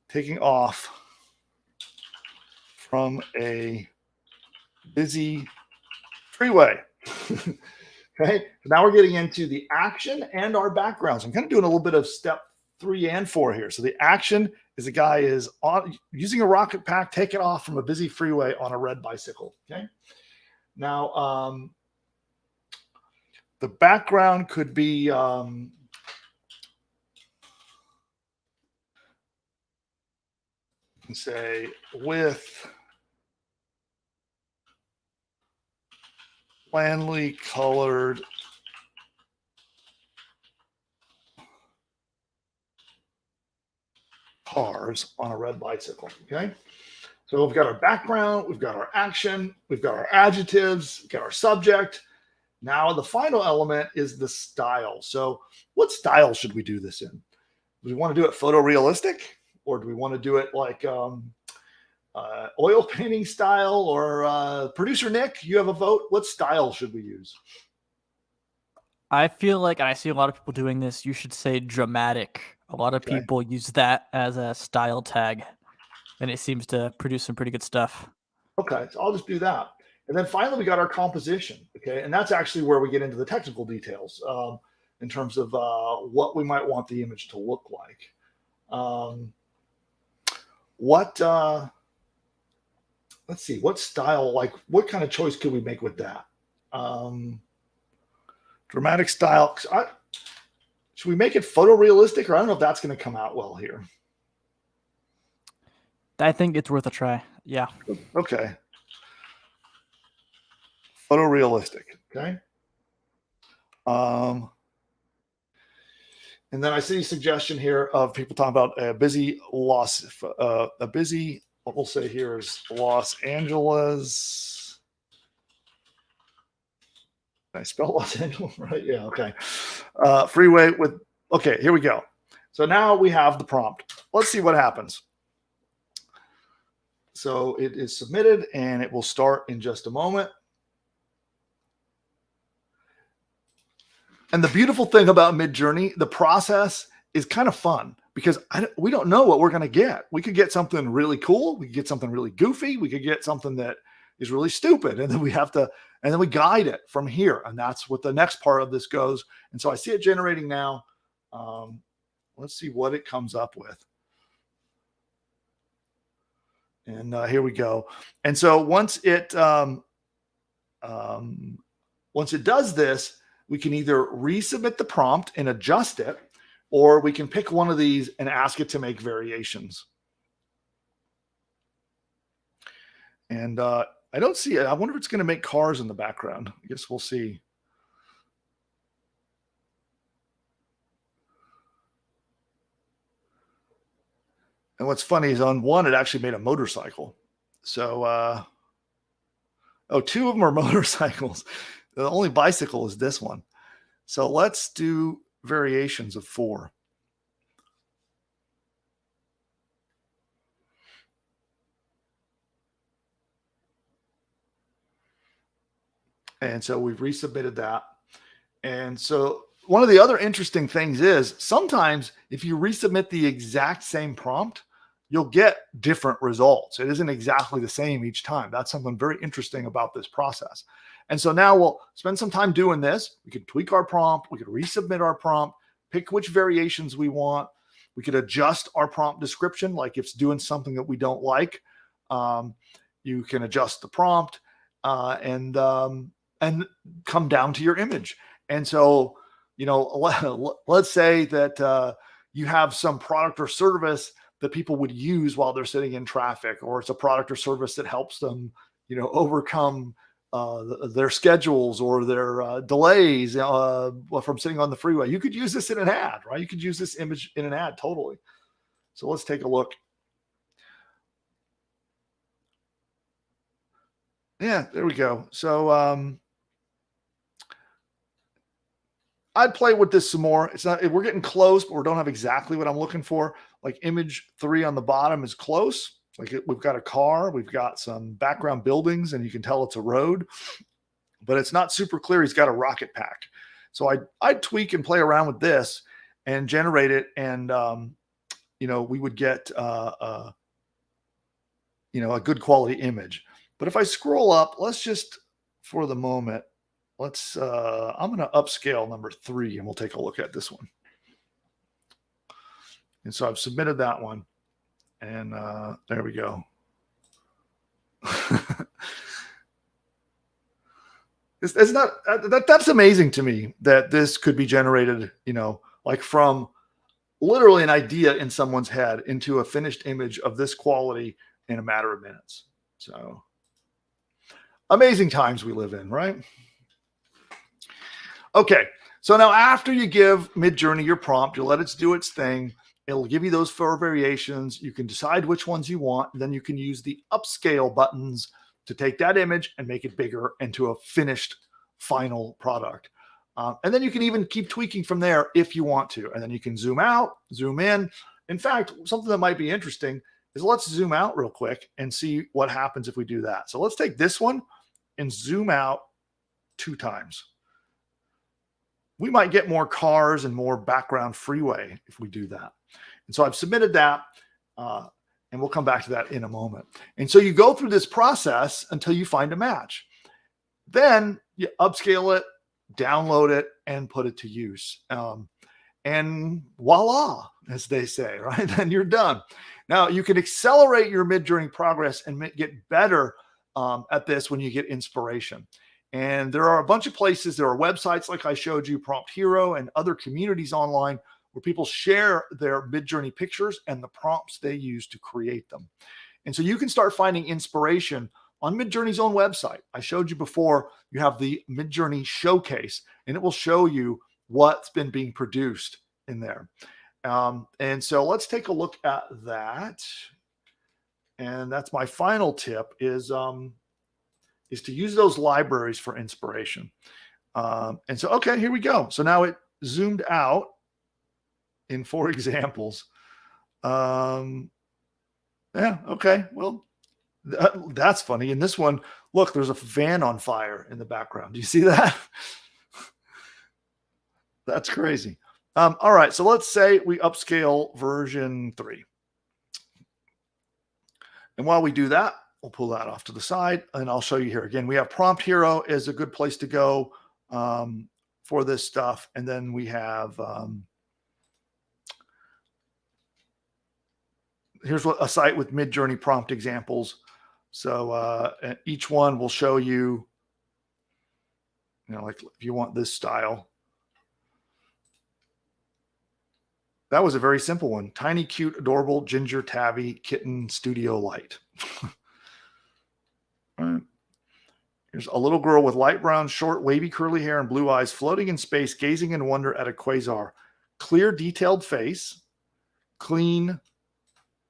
taking off from a busy freeway. Okay, so now we're getting into the action and our backgrounds. I'm kind of doing a little bit of step 3 and 4 here. So the action is a guy is using a rocket pack taking off from a busy freeway on a red bicycle. Okay, now the background could be say with blandly colored cars on a red bicycle. Okay, so we've got our background, we've got our action, we've got our adjectives, we've got our subject. Now the final element is the style. So what style should we do this in? Do we want to do it photorealistic, or do we want to do it like oil painting style? Or producer Nick, you have a vote. What style should we use? I feel like, and I see a lot of people doing this, you should say dramatic. A lot of people use that as a style tag, and it seems to produce some pretty good stuff. Okay, so I'll just do that. And then finally, we got our composition. Okay, and that's actually where we get into the technical details in terms of what we might want the image to look like. Let's see, what style, like what kind of choice could we make with that? Dramatic style. Should we make it photorealistic, or I don't know if that's going to come out well here. I think it's worth a try. Yeah. Okay. photorealistic. Okay. And then I see a suggestion here of people talking about a busy what we'll say here is Los Angeles. Can I spell Los Angeles right? Yeah, okay. Freeway with, okay, here we go. So now we have the prompt. Let's see what happens. So it is submitted and it will start in just a moment. And the beautiful thing about Midjourney, the process is kind of fun because we don't know what we're going to get. We could get something really cool. We could get something really goofy. We could get something that is really stupid. And then we guide it from here. And that's what the next part of this goes. And so I see it generating now. Let's see what it comes up with. And here we go. And so once it does this, we can either resubmit the prompt and adjust it, or we can pick one of these and ask it to make variations. And I don't see it. I wonder if it's going to make cars in the background. I guess we'll see. And what's funny is on one, it actually made a motorcycle. So, two of them are motorcycles. The only bicycle is this one. So let's do variations of 4. And so we've resubmitted that. And so one of the other interesting things is sometimes if you resubmit the exact same prompt, you'll get different results. It isn't exactly the same each time. That's something very interesting about this process. And so now we'll spend some time doing this. We could tweak our prompt. We could resubmit our prompt, pick which variations we want. We could adjust our prompt description, like if it's doing something that we don't like. You can adjust the prompt and come down to your image. And so, let's say that you have some product or service that people would use while they're sitting in traffic, or it's a product or service that helps them, overcome their schedules or their delays from sitting on the freeway. You could use this in an ad, right? You could use this image in an ad totally. So let's take a look. Yeah, there we go. So I'd play with this some more. It's not, we're getting close, but we don't have exactly what I'm looking for. Like image 3 on the bottom is close. Like we've got a car, we've got some background buildings, and you can tell it's a road, but it's not super clear. He's got a rocket pack. So I'd tweak and play around with this and generate it. And, we would get, a good quality image. But if I scroll up, let's just, for the moment, I'm going to upscale number 3 and we'll take a look at this one. And so I've submitted that one. And there we go. It's not that's amazing to me that this could be generated, like from literally an idea in someone's head into a finished image of this quality in a matter of minutes. So amazing times we live in, right? Okay. So now after you give Midjourney your prompt, you let it do its thing. It'll give you those 4 variations. You can decide which ones you want. Then you can use the upscale buttons to take that image and make it bigger into a finished final product. And then you can even keep tweaking from there if you want to. And then you can zoom out, zoom in. In fact, something that might be interesting is let's zoom out real quick and see what happens if we do that. So let's take this one and zoom out 2 times. We might get more cars and more background freeway if we do that. And so I've submitted that, and we'll come back to that in a moment. And so you go through this process until you find a match. Then you upscale it, download it, and put it to use. And voila, as they say, right? Then you're done. Now you can accelerate your Midjourney progress and get better at this when you get inspiration. And there are a bunch of places. There are websites like I showed you, Prompt Hero, and other communities online where people share their Midjourney pictures and the prompts they use to create them. And so you can start finding inspiration on Midjourney's own website. I showed you before, you have the Midjourney showcase, and it will show you what's been being produced in there. And so let's take a look at that. And that's my final tip is to use those libraries for inspiration. And so, okay, here we go. So now it zoomed out in 4 examples. Yeah, okay, well, that's funny. In this one, look, there's a van on fire in the background. Do you see that? That's crazy. All right, so let's say we upscale version 3. And while we do that, we'll pull that off to the side, and I'll show you here. Again, we have Prompt Hero is a good place to go for this stuff. And then we have, here's a site with Midjourney prompt examples. So each one will show you, like if you want this style. That was a very simple one. Tiny, cute, adorable, ginger, tabby, kitten, studio light. All right. Here's a little girl with light brown, short, wavy, curly hair and blue eyes floating in space, gazing in wonder at a quasar. Clear, detailed face. Clean,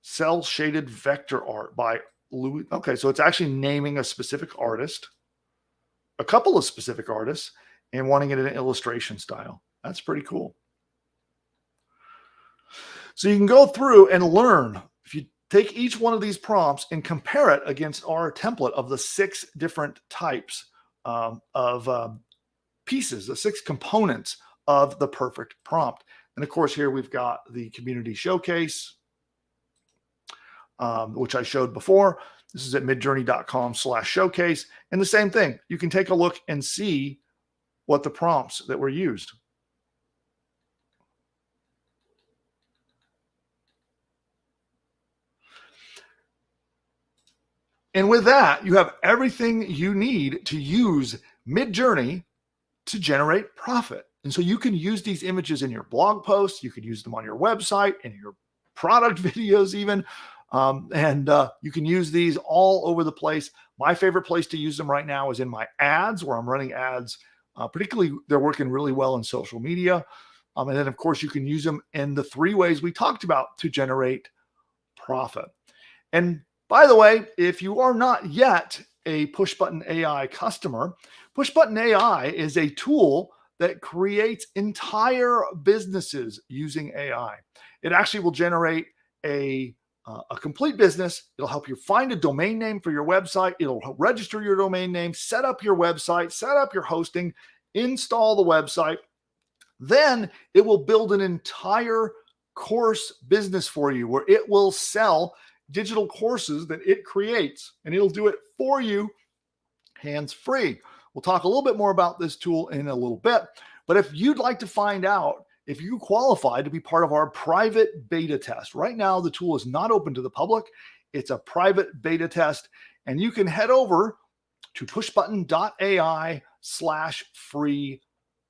cell-shaded vector art by Louis. Okay, so it's actually naming a specific artist, a couple of specific artists, and wanting it in an illustration style. That's pretty cool. So you can go through and learn. If you take each one of these prompts and compare it against our template of the 6 different types of pieces, the 6 components of the perfect prompt. And of course, here we've got the community showcase, which I showed before. This is at midjourney.com/showcase. And the same thing, you can take a look and see what the prompts that were used. And with that, you have everything you need to use Midjourney to generate profit. And so you can use these images in your blog posts. You could use them on your website, in your product videos even. You can use these all over the place. My favorite place to use them right now is in my ads, where I'm running ads. Particularly, they're working really well in social media. And then, of course, you can use them in the 3 ways we talked about to generate profit. And by the way, if you are not yet a PushButton AI customer, PushButton AI is a tool that creates entire businesses using AI. It actually will generate a complete business. It'll help you find a domain name for your website. It'll register your domain name, set up your website, set up your hosting, install the website. Then it will build an entire course business for you where it will sell digital courses that it creates, and it'll do it for you hands-free. We'll talk a little bit more about this tool in a little bit, but if you'd like to find out if you qualify to be part of our private beta test, right now the tool is not open to the public. It's a private beta test, and you can head over to pushbutton.ai/free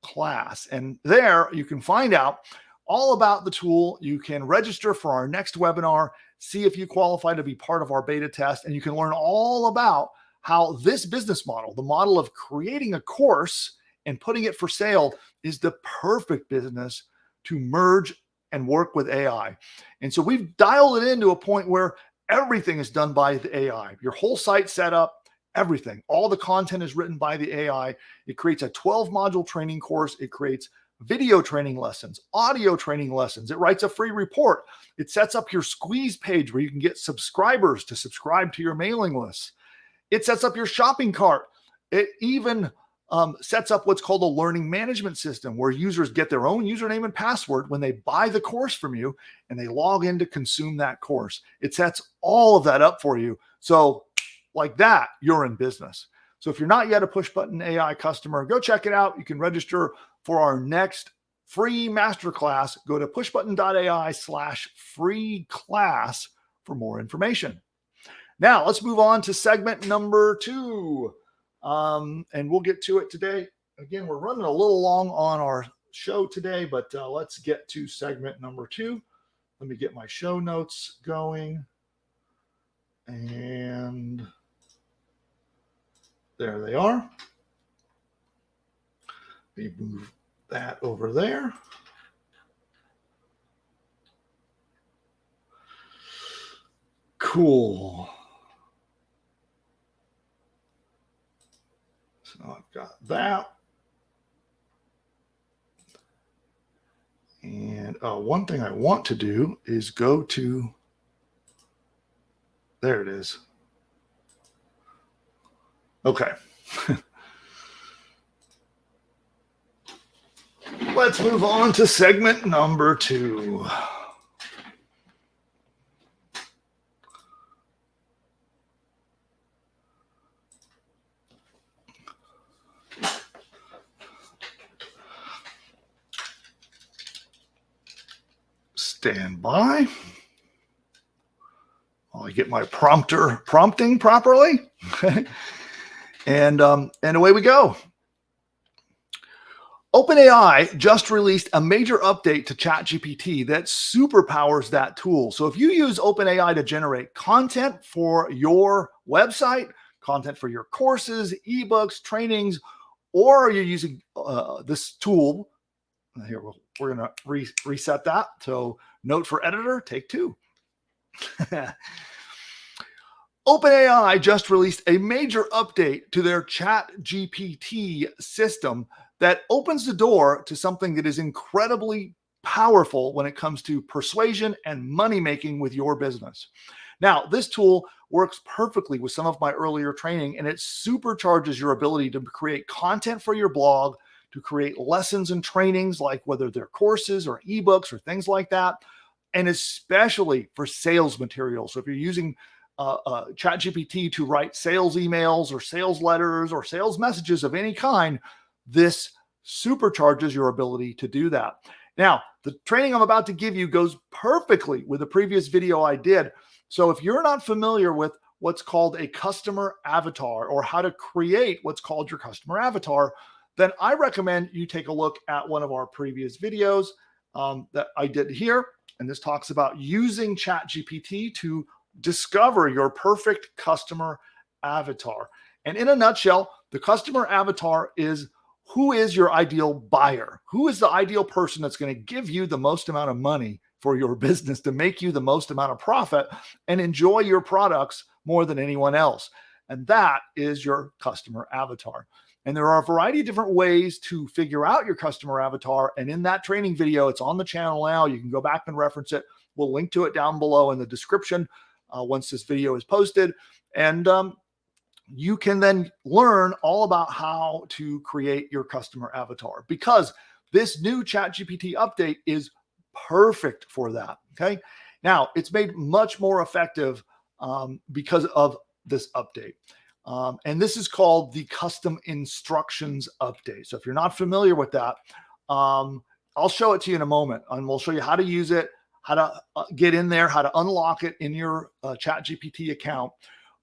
class, and there you can find out all about the tool. You can register for our next webinar, see if you qualify to be part of our beta test, and you can learn all about how this business model, the model of creating a course and putting it for sale, is the perfect business to merge and work with AI. And so we've dialed it into a point where everything is done by the AI. Your whole site set up, everything, all the content is written by the AI. It creates a 12-module training course. It creates video training lessons, audio training lessons. It writes a free report. It sets up your squeeze page where you can get subscribers to subscribe to your mailing lists. It sets up your shopping cart. It even sets up what's called a learning management system, where users get their own username and password when they buy the course from you and they log in to consume that course. It sets all of that up for you. So like that, you're in business. So if you're not yet a PushButton AI customer, go check it out. You can register for our next free masterclass. Go to pushbutton.ai/free class for more information. Now let's move on to segment number 2. And we'll get to it today. Again, we're running a little long on our show today, but let's get to segment number 2. Let me get my show notes going. And There they are. We move that over there. Cool. So I've got that. And one thing I want to do is go to, there it is. Okay. Let's move on to segment number 2. Stand by while I get my prompting properly. and away we go. OpenAI just released a major update to ChatGPT that superpowers that tool. So if you use OpenAI to generate content for your website, content for your courses, ebooks, trainings, or you're using this tool, here we're going to reset that. So note for editor, take 2. OpenAI just released a major update to their ChatGPT system that opens the door to something that is incredibly powerful when it comes to persuasion and money making with your business. Now, this tool works perfectly with some of my earlier training, and it supercharges your ability to create content for your blog, to create lessons and trainings, like whether they're courses or ebooks or things like that, and especially for sales materials. So if you're using ChatGPT to write sales emails or sales letters or sales messages of any kind, this supercharges your ability to do that. Now, the training I'm about to give you goes perfectly with the previous video I did. So if you're not familiar with what's called a customer avatar or how to create what's called your customer avatar, then I recommend you take a look at one of our previous videos that I did here. And this talks about using ChatGPT to discover your perfect customer avatar. And in a nutshell, the customer avatar is who is your ideal buyer? Who is the ideal person that's going to give you the most amount of money for your business to make you the most amount of profit and enjoy your products more than anyone else? And that is your customer avatar. And there are a variety of different ways to figure out your customer avatar. And in that training video, it's on the channel now. You can go back and reference it. We'll link to it down below in the description once this video is posted. And you can then learn all about how to create your customer avatar, because this new ChatGPT update is perfect for that. Okay. Now, it's made much more effective because of this update. And this is called the custom instructions update. So if you're not familiar with that, I'll show it to you in a moment, and we'll show you how to use it, how to get in there, how to unlock it in your ChatGPT account.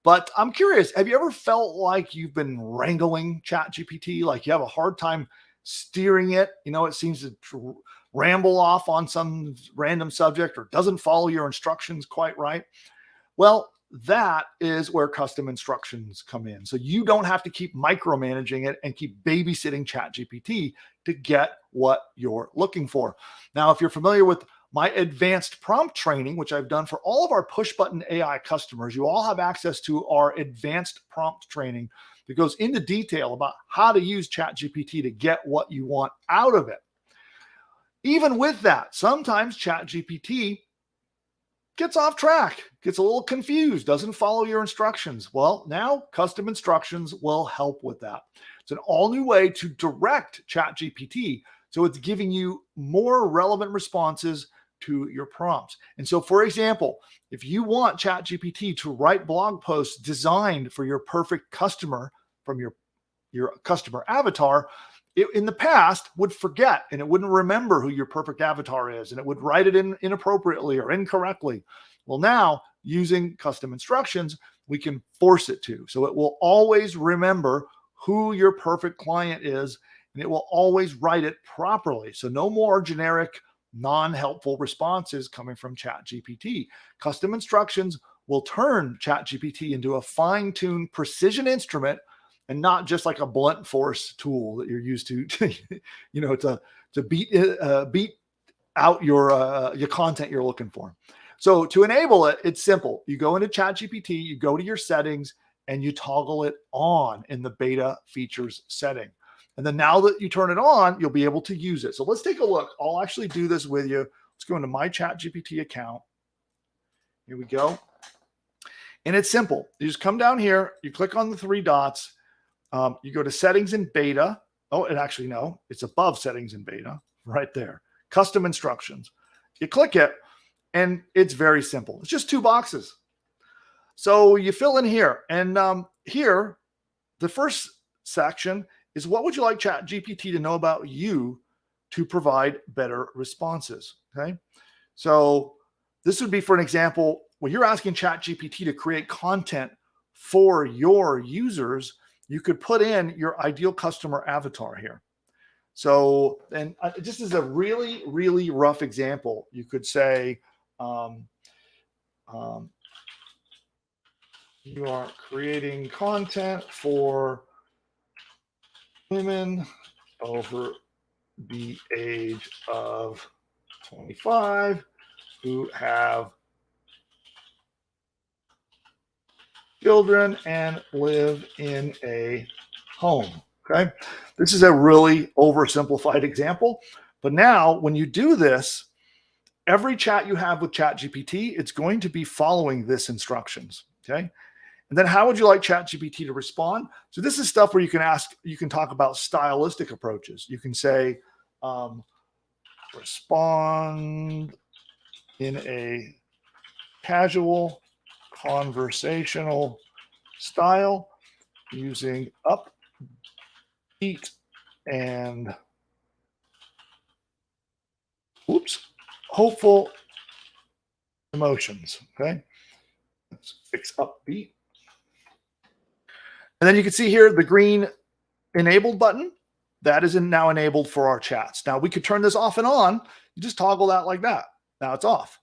But I'm curious, have you ever felt like you've been wrangling ChatGPT, like you have a hard time steering it? You know, it seems to ramble off on some random subject or doesn't follow your instructions quite right. Well, that is where custom instructions come in. So you don't have to keep micromanaging it and keep babysitting ChatGPT to get what you're looking for. Now, if you're familiar with my advanced prompt training, which I've done for all of our PushButton AI customers, you all have access to our advanced prompt training that goes into detail about how to use ChatGPT to get what you want out of it. Even with that, sometimes ChatGPT gets off track, gets a little confused, doesn't follow your instructions. Well, now custom instructions will help with that. It's an all new way to direct ChatGPT, so it's giving you more relevant responses to your prompts. And so, for example, if you want ChatGPT to write blog posts designed for your perfect customer from your customer avatar, it in the past would forget and it wouldn't remember who your perfect avatar is, and it would write it in inappropriately or incorrectly. Well, now using custom instructions, we can force it to. So it will always remember who your perfect client is, and it will always write it properly. So no more generic, non-helpful responses coming from ChatGPT. Custom instructions will turn ChatGPT into a fine-tuned precision instrument and not just like a blunt force tool that you're used to, to beat out your content you're looking for. So to enable it, it's simple. You go into ChatGPT, you go to your settings, and you toggle it on in the beta features setting. And then now that you turn it on, you'll be able to use it. So let's take a look. I'll actually do this with you. Let's go into my ChatGPT account. Here we go. And it's simple. You just come down here, you click on the three dots, you go to settings in beta. Oh, and actually, no, it's above settings in beta right there. Custom instructions. You click it, and it's very simple. It's just 2 boxes. So you fill in here, and here, the first section is what would you like ChatGPT to know about you to provide better responses, okay? So this would be, for an example, when you're asking ChatGPT to create content for your users, you could put in your ideal customer avatar here. So, and just as a really, really rough example, you could say, you are creating content for women over the age of 25 who have children and live in a home. Okay. This is a really oversimplified example, but now when you do this, every chat you have with ChatGPT, it's going to be following this instructions. Okay. And then how would you like ChatGPT to respond? So this is stuff where you can talk about stylistic approaches. You can say, respond in a casual conversational style using upbeat and hopeful emotions. Okay. Let's fix upbeat. And then you can see here the green enabled button. That is now enabled for our chats. Now we could turn this off and on. You just toggle that like that. Now it's off.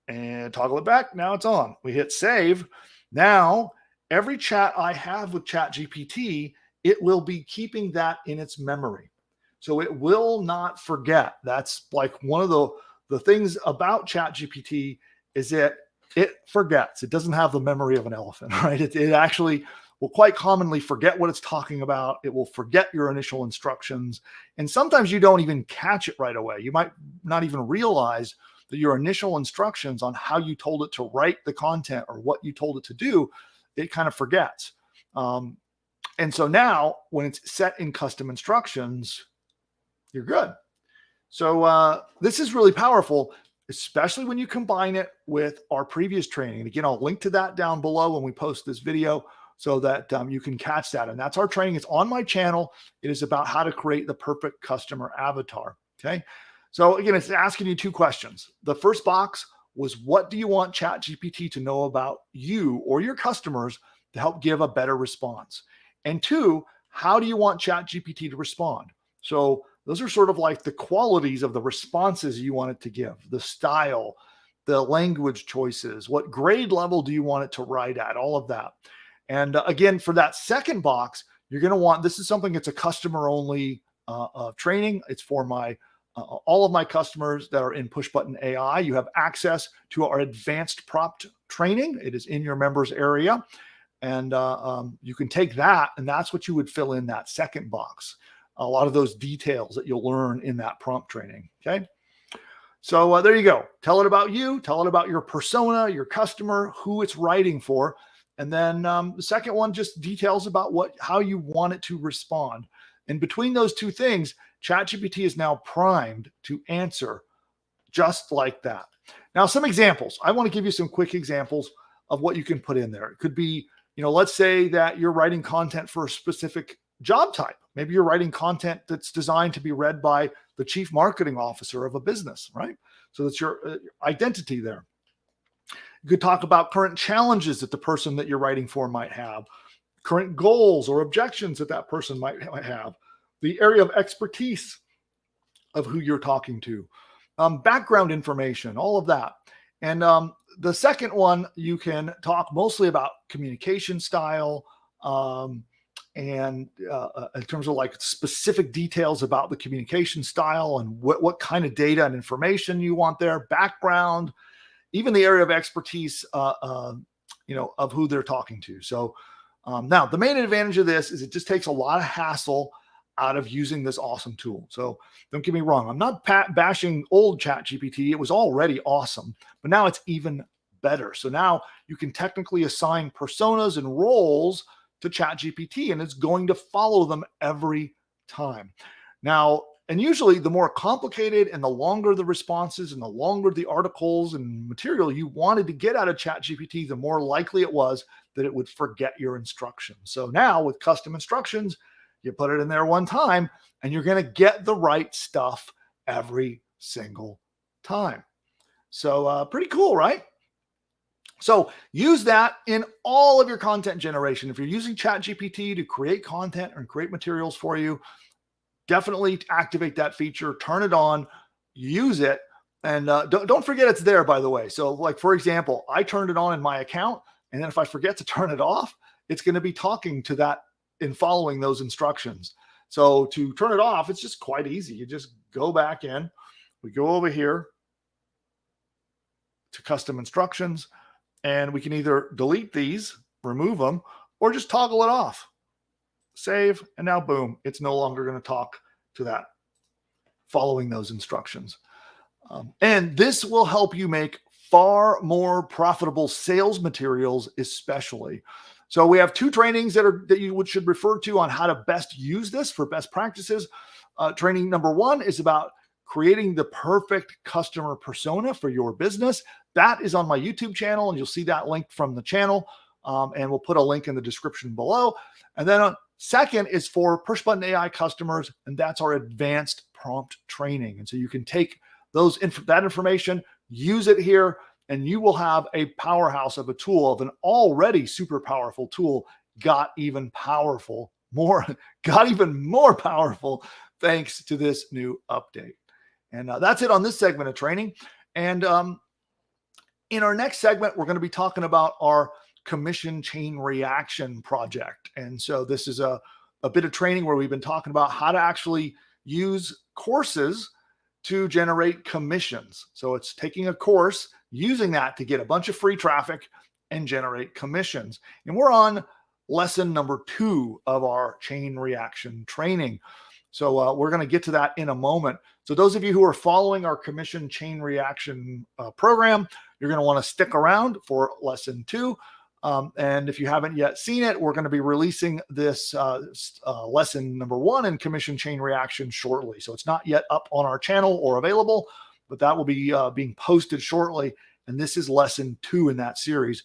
And toggle it back. Now it's on. We hit save. Now every chat I have with ChatGPT, it will be keeping that in its memory. So it will not forget. That's like one of the things about ChatGPT is that it forgets. It doesn't have the memory of an elephant, right? It actually will quite commonly forget what it's talking about. It will forget your initial instructions. And sometimes you don't even catch it right away. You might not even realize that your initial instructions on how you told it to write the content or what you told it to do, it kind of forgets. And so now when it's set in custom instructions, you're good. So this is really powerful, especially when you combine it with our previous training. And again, I'll link to that down below when we post this video so that you can catch that. And that's our training. It's on my channel. It is about how to create the perfect customer avatar. Okay. So again, it's asking you 2 questions. The first box was, what do you want ChatGPT to know about you or your customers to help give a better response? And 2, how do you want ChatGPT to respond? So those are sort of like the qualities of the responses you want it to give, the style, the language choices, what grade level do you want it to write at, all of that. And again, for that second box, you're going to want, this is something that's a customer only training. It's for my all of my customers that are in PushButton AI. You have access to our advanced prompt training. It is in your members area. And you can take that, and that's what you would fill in that second box. A lot of those details that you'll learn in that prompt training. Okay. So there you go. Tell it about you, tell it about your persona, your customer, who it's writing for. And then the second one just details about how you want it to respond. And between those 2 things, ChatGPT is now primed to answer just like that. Now, some examples. I want to give you some quick examples of what you can put in there. It could be, let's say that you're writing content for a specific job type. Maybe you're writing content that's designed to be read by the chief marketing officer of a business, right? So that's your identity there. You could talk about current challenges that the person that you're writing for might have, current goals or objections that person might have, the area of expertise of who you're talking to, background information, all of that. And the second one, you can talk mostly about communication style, and in terms of like specific details about the communication style and what kind of data and information you want there, background, even the area of expertise, of who they're talking to. So now the main advantage of this is it just takes a lot of hassle out of using this awesome tool. So don't get me wrong. I'm not bashing old ChatGPT. It was already awesome, but now it's even better. So now you can technically assign personas and roles to ChatGPT, and it's going to follow them every time. Now, and usually the more complicated and the longer the responses and the longer the articles and material you wanted to get out of ChatGPT, the more likely it was that it would forget your instructions. So now with custom instructions, you put it in there one time and you're going to get the right stuff every single time. So pretty cool, right? So use that in all of your content generation. If you're using ChatGPT to create content and create materials for you, definitely activate that feature, turn it on, use it. And don't forget it's there, by the way. So like, for example, I turned it on in my account, and then if I forget to turn it off, it's going to be talking to that in following those instructions. So to turn it off, it's just quite easy. You just go back in, we go over here to custom instructions, and we can either delete these, remove them, or just toggle it off. Save, and now boom, it's no longer going to talk to that following those instructions. And this will help you make far more profitable sales materials, especially. So we have 2 trainings that you should refer to on how to best use this for best practices. Training number 1 is about creating the perfect customer persona for your business. That is on my YouTube channel, and you'll see that link from the channel. And we'll put a link in the description below. And then second is for PushButton AI customers, and that's our advanced prompt training. And so you can take that information, use it here, and you will have a powerhouse of a tool, of an already super powerful tool, got even more powerful thanks to this new update. And that's it on this segment of training. And in our next segment, we're going to be talking about our commission chain reaction project. And so this is a bit of training where we've been talking about how to actually use courses to generate commissions. So it's taking a course, using that to get a bunch of free traffic and generate commissions. And we're on lesson number 2 of our chain reaction training. So we're going to get to that in a moment. So those of you who are following our commission chain reaction program, you're going to want to stick around for lesson 2. And if you haven't yet seen it, we're going to be releasing this lesson number 1 in commission chain reaction shortly. So it's not yet up on our channel or available, but that will be being posted shortly. And this is lesson 2 in that series.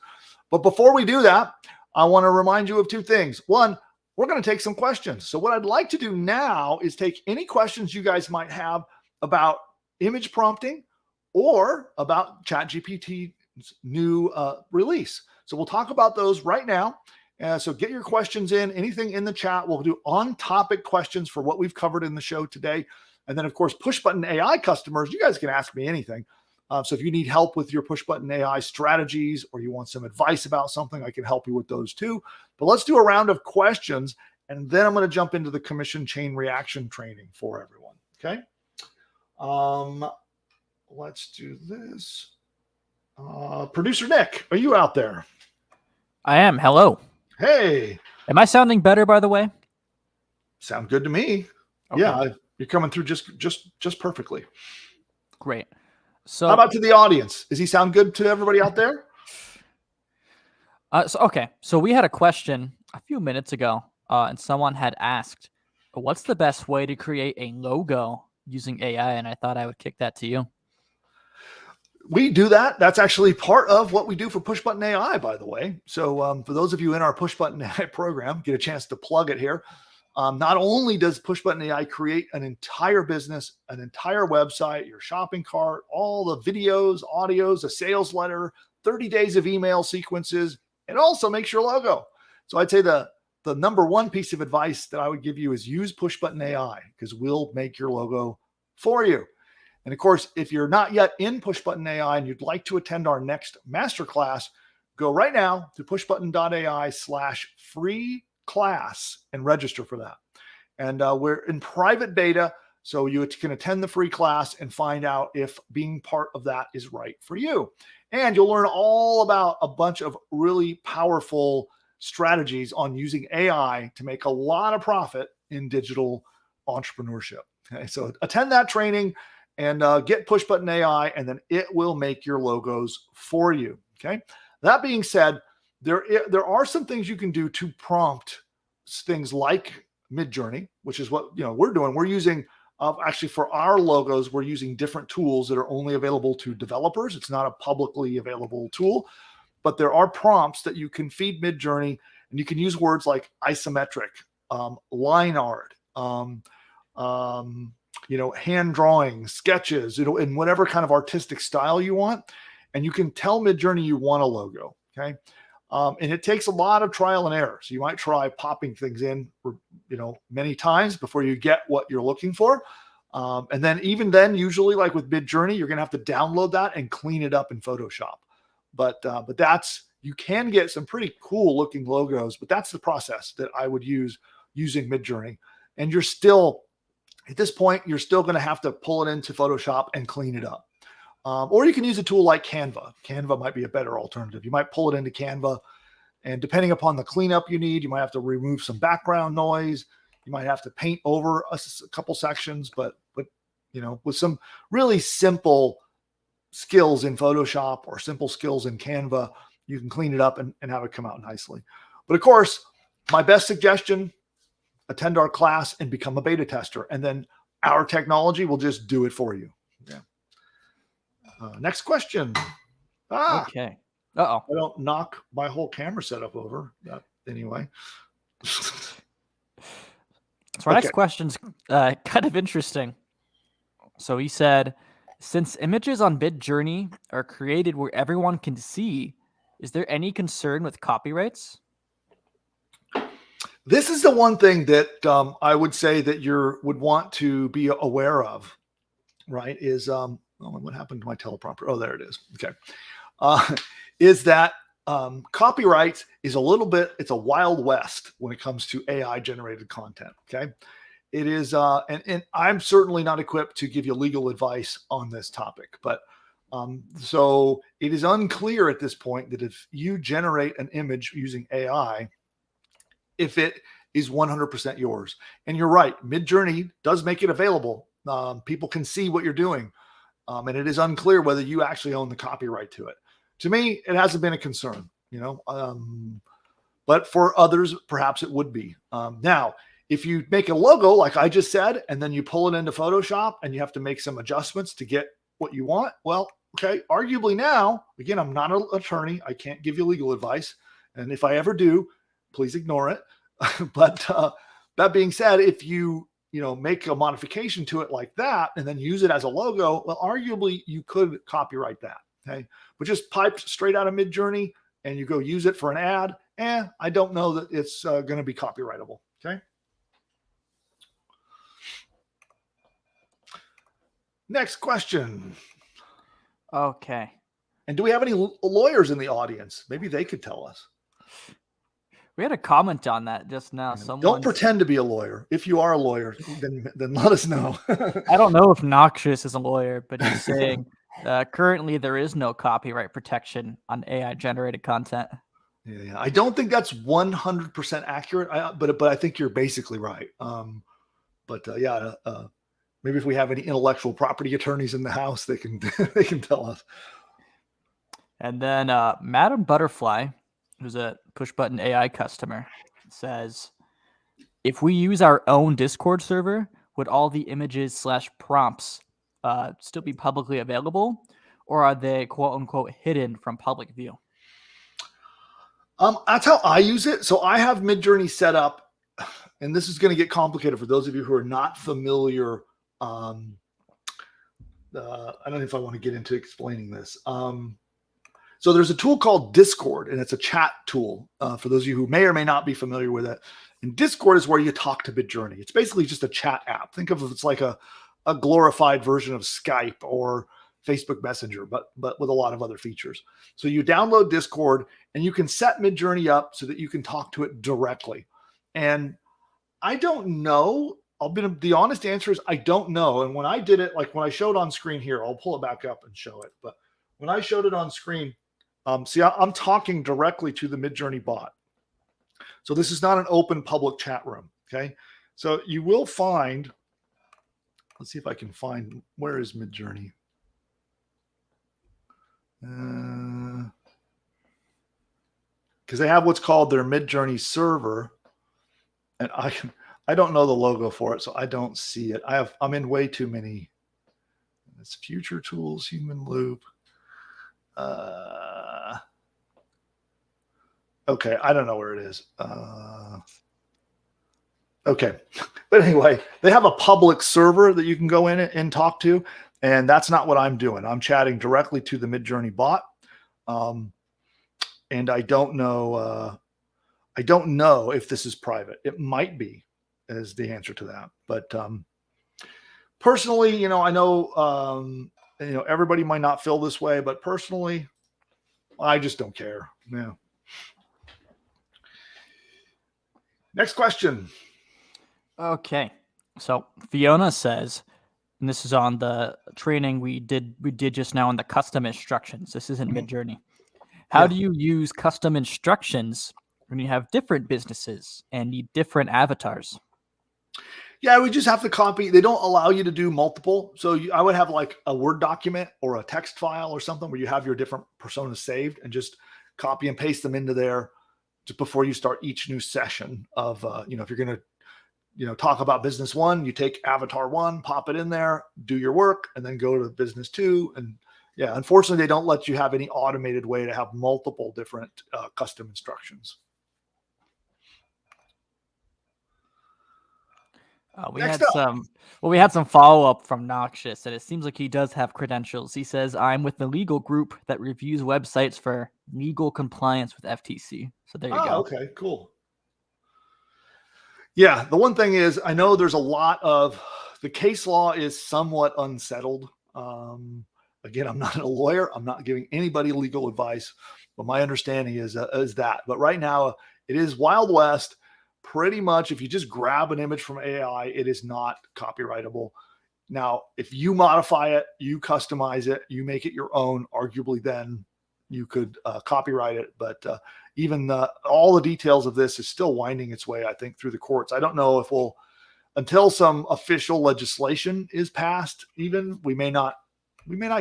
But before we do that, I want to remind you of 2 things. 1, we're going to take some questions. So what I'd like to do now is take any questions you guys might have about image prompting or about ChatGPT's new release. So we'll talk about those right now. So get your questions in, anything in the chat. We'll do on-topic questions for what we've covered in the show today. And then, of course, PushButton AI customers, you guys can ask me anything. So if you need help with your PushButton AI strategies, or you want some advice about something, I can help you with those too. But let's do a round of questions, and then I'm going to jump into the commission chain reaction training for everyone. Okay. Let's do this. Producer Nick, are you out there? I am. Hello. Hey. Am I sounding better, by the way? Sound good to me. Okay. Yeah, you're coming through just perfectly. Great. So how about to the audience? Does he sound good to everybody out there? So we had a question a few minutes ago, and someone had asked, what's the best way to create a logo using AI? And I thought I would kick that to you. We do that. That's actually part of what we do for PushButton AI, by the way. So for those of you in our PushButton AI program, get a chance to plug it here. Not only does PushButton AI create an entire business, an entire website, your shopping cart, all the videos, audios, a sales letter, 30 days of email sequences, it also makes your logo. So I'd say the number 1 piece of advice that I would give you is use PushButton AI, because we'll make your logo for you. And of course, if you're not yet in PushButton AI and you'd like to attend our next masterclass, go right now to pushbutton.ai/free class and register for that. And we're in private beta, so you can attend the free class and find out if being part of that is right for you. And you'll learn all about a bunch of really powerful strategies on using AI to make a lot of profit in digital entrepreneurship. Okay, so attend that training and get PushButton AI, and then it will make your logos for you. Okay. That being said, there are some things you can do to prompt things like Midjourney, which is what we're doing. We're using actually for our logos, we're using different tools that are only available to developers. It's not a publicly available tool, but there are prompts that you can feed Midjourney, and you can use words like isometric, line art, hand drawing, sketches, in whatever kind of artistic style you want. And you can tell Midjourney you want a logo. Okay. And it takes a lot of trial and error. So you might try popping things in, many times before you get what you're looking for. And then even then, usually like with Midjourney, you're going to have to download that and clean it up in Photoshop. But you can get some pretty cool looking logos, but that's the process that I would use using Midjourney. And you're still, at this point, you're still going to have to pull it into Photoshop and clean it up. Or you can use a tool like Canva. Canva might be a better alternative. You might pull it into Canva, and depending upon the cleanup you need, you might have to remove some background noise. You might have to paint over a couple sections, but with some really simple skills in Photoshop or simple skills in Canva, you can clean it up and have it come out nicely. But of course, my best suggestion, attend our class and become a beta tester, and then our technology will just do it for you. Yeah. Next question. Okay. Uh-oh. I don't knock my whole camera setup over. Anyway. So our next question's kind of interesting. So he said, since images on Midjourney are created where everyone can see, is there any concern with copyrights? This is the one thing that I would say that you would want to be aware of, right? Is what happened to my teleprompter? Oh, there it is. Okay. Is that copyright is it's a wild west when it comes to AI generated content. Okay. It is, and I'm certainly not equipped to give you legal advice on this topic, but so it is unclear at this point that if you generate an image using AI, if it is 100% yours. And you're right, Midjourney does make it available. People can see what you're doing. And it is unclear whether you actually own the copyright to it. To me, it hasn't been a concern, but for others, perhaps it would be. Now, if you make a logo, like I just said, and then you pull it into Photoshop and you have to make some adjustments to get what you want, well, okay, arguably now, again, I'm not an attorney. I can't give you legal advice. And if I ever do, please ignore it. But that being said, if you make a modification to it like that and then use it as a logo, well, arguably you could copyright that. Okay. But just pipe straight out of Midjourney and you go use it for an ad. I don't know that it's going to be copyrightable. Okay. Next question. Okay. And do we have any lawyers in the audience? Maybe they could tell us. We had a comment on that just now. Don't pretend to be a lawyer. If you are a lawyer, then let us know. I don't know if Noxious is a lawyer, but he's saying currently there is no copyright protection on AI generated content. Yeah, I don't think that's 100% accurate, but I think you're basically right. Maybe if we have any intellectual property attorneys in the house, they can they can tell us. And then Madam Butterfly, who's a PushButton AI customer, says, if we use our own Discord server, would all the images / prompts still be publicly available, or are they quote unquote hidden from public view? That's how I use it. So I have Midjourney set up, and this is going to get complicated for those of you who are not familiar. I don't know if I want to get into explaining this. So there's a tool called Discord, and it's a chat tool for those of you who may or may not be familiar with it. And Discord is where you talk to Midjourney. It's basically just a chat app. Think of it as like a glorified version of Skype or Facebook Messenger, but with a lot of other features. So you download Discord, and you can set Midjourney up so that you can talk to it directly. And I don't know. The honest answer is I don't know. And when I did it, like when I showed on screen here, I'll pull it back up and show it. But when I showed it on screen, see, I'm talking directly to the Midjourney bot. So this is not an open public chat room. Okay. So you will find, let's see if I can find, where is Midjourney? Because they have what's called their Midjourney server. And I don't know the logo for it, so I don't see it. I'm in way too many. It's future tools, human loop. Okay, I don't know where it is. Okay, but anyway, they have a public server that you can go in and talk to, and that's not what I'm doing. I'm chatting directly to the Midjourney bot, and I don't know. I don't know if this is private. It might be, is the answer to that. But personally, I know, everybody might not feel this way, but personally, I just don't care. Yeah. Next question. Okay. So Fiona says, and this is on the training we did just now on the custom instructions. This isn't Midjourney. How do you use custom instructions when you have different businesses and need different avatars? Yeah, we just have to copy. They don't allow you to do multiple. So I would have like a Word document or a text file or something where you have your different personas saved and just copy and paste them into there just before you start each new session of, if you're going to, talk about business one, you take avatar one, pop it in there, do your work, and then go to business two. And yeah, unfortunately, they don't let you have any automated way to have multiple different custom instructions. We had some follow-up from Noxious, and it seems like he does have credentials. He says, I'm with the legal group that reviews websites for legal compliance with FTC. So there you go. Okay, cool. Yeah, the one thing is, I know there's a lot of, the case law is somewhat unsettled. Again, I'm not a lawyer. I'm not giving anybody legal advice, but my understanding is that. But right now, it is Wild West. Pretty much, if you just grab an image from AI, it is not copyrightable. Now, if you modify it, you customize it, you make it your own, arguably then you could copyright it. But even all the details of this is still winding its way, I think, through the courts. I don't know if until some official legislation is passed, even we may not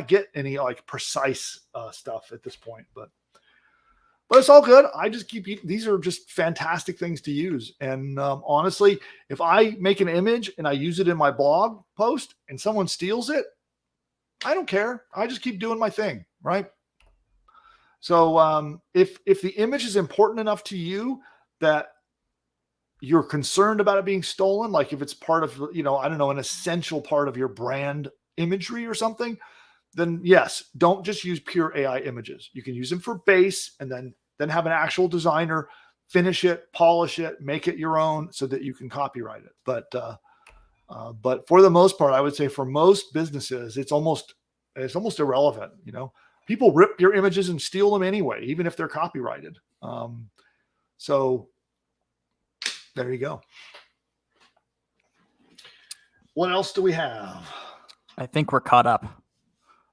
get any like precise stuff at this point, but it's all good. I just these are just fantastic things to use. And honestly, if I make an image and I use it in my blog post and someone steals it, I don't care. I just keep doing my thing, right? So if the image is important enough to you that you're concerned about it being stolen, like if it's part of, I don't know, an essential part of your brand imagery or something, then yes, don't just use pure AI images. You can use them for base and then have an actual designer finish it, polish it, make it your own so that you can copyright it. But for the most part, I would say for most businesses, it's almost irrelevant. People rip your images and steal them anyway, even if they're copyrighted. So there you go. What else do we have? I think we're caught up.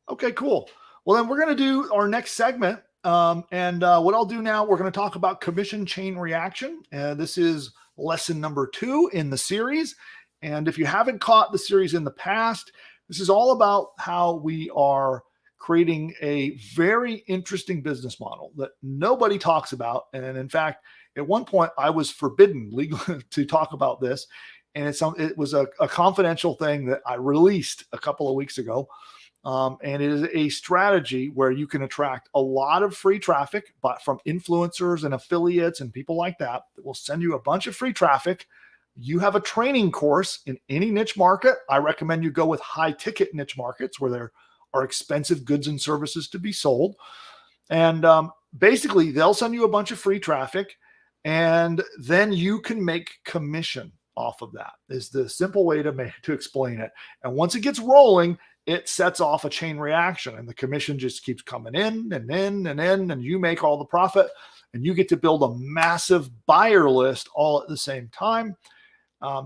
Okay, cool. Well, then we're going to do our next segment. And what I'll do now, we're going to talk about commission chain reaction. This is lesson number 2 in the series. And if you haven't caught the series in the past, this is all about how we are creating a very interesting business model that nobody talks about. And in fact, at one point I was forbidden legally to talk about this. And it was a confidential thing that I released a couple of weeks ago. And it is a strategy where you can attract a lot of free traffic, but from influencers and affiliates and people like that will send you a bunch of free traffic. You have a training course in any niche market. I recommend you go with high ticket niche markets where there are expensive goods and services to be sold. And basically, they'll send you a bunch of free traffic, and then you can make commission off of that. Is the simple way to explain it. And once it gets rolling, it sets off a chain reaction, and the commission just keeps coming in and in and in, and you make all the profit. and you get to build a massive buyer list all at the same time.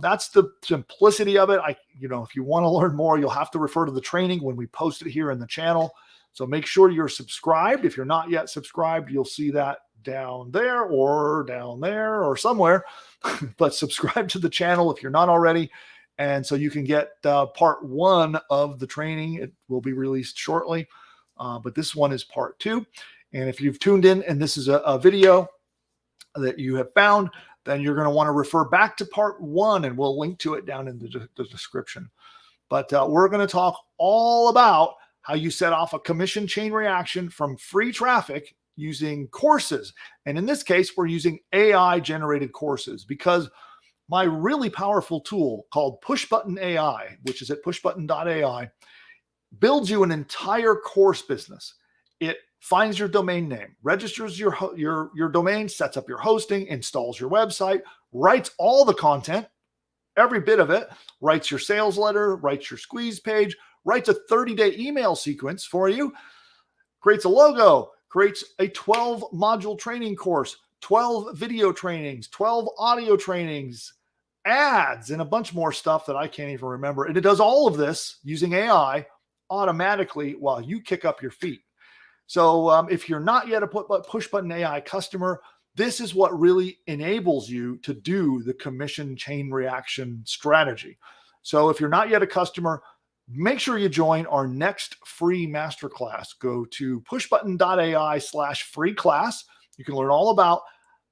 That's the simplicity of it. If you want to learn more, you'll have to refer to the training when we post it here in the channel. So make sure you're subscribed. If you're not yet subscribed, you'll see that down there or somewhere, but subscribe to the channel if you're not already. And so you can get part 1 of the training. It will be released shortly, but this one is part 2. And if you've tuned in and this is a video that you have found, then you're going to want to refer back to part 1, and we'll link to it down in the description. But we're going to talk all about how you set off a commission chain reaction from free traffic using courses. And in this case, we're using AI generated courses, because my really powerful tool called PushButton AI, which is at pushbutton.ai, builds you an entire course business. It finds your domain name, registers your domain, sets up your hosting, installs your website, writes all the content, every bit of it, writes your sales letter, writes your squeeze page, writes a 30-day email sequence for you, creates a logo, creates a 12-module training course, 12 video trainings, 12 audio trainings, ads, and a bunch more stuff that I can't even remember. And it does all of this using AI automatically while you kick up your feet. So if you're not yet a PushButton AI customer, this is what really enables you to do the commission chain reaction strategy. So if you're not yet a customer, make sure you join our next free masterclass. Go to pushbutton.ai/free class. You can learn all about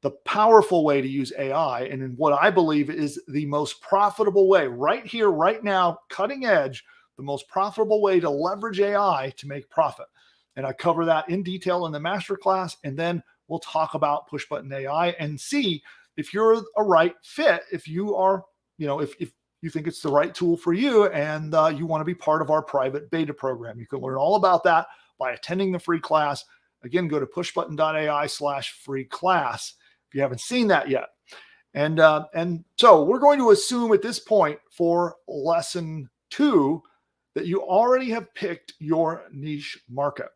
the powerful way to use AI, and in what I believe is the most profitable way right here, right now, cutting edge, the most profitable way to leverage AI to make profit. And I cover that in detail in the masterclass, and then we'll talk about PushButton AI and see if you're a right fit, if you are, if you think it's the right tool for you, and you want to be part of our private beta program. You can learn all about that by attending the free class. Again, go to pushbutton.ai/free class if you haven't seen that yet. And so we're going to assume at this point for lesson 2 that you already have picked your niche market.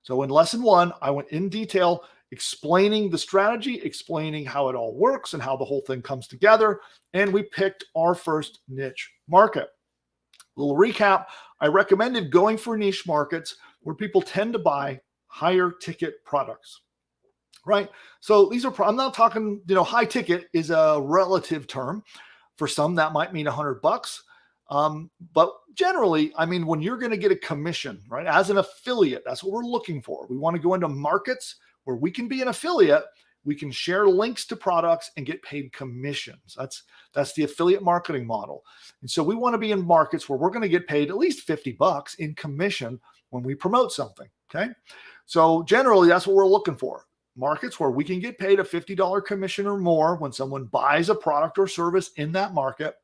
So in lesson 1, I went in detail explaining the strategy, explaining how it all works and how the whole thing comes together. And we picked our first niche market. A little recap, I recommended going for niche markets where people tend to buy higher ticket products, right? So these are, I'm not talking, high ticket is a relative term. For some, that might mean $100. But generally, I mean, when you're going to get a commission, right, as an affiliate, that's what we're looking for. We want to go into markets where we can be an affiliate. We can share links to products and get paid commissions. That's the affiliate marketing model. And so we want to be in markets where we're going to get paid at least $50 in commission when we promote something. Okay. So generally, that's what we're looking for. Markets where we can get paid a $50 commission or more when someone buys a product or service in that market.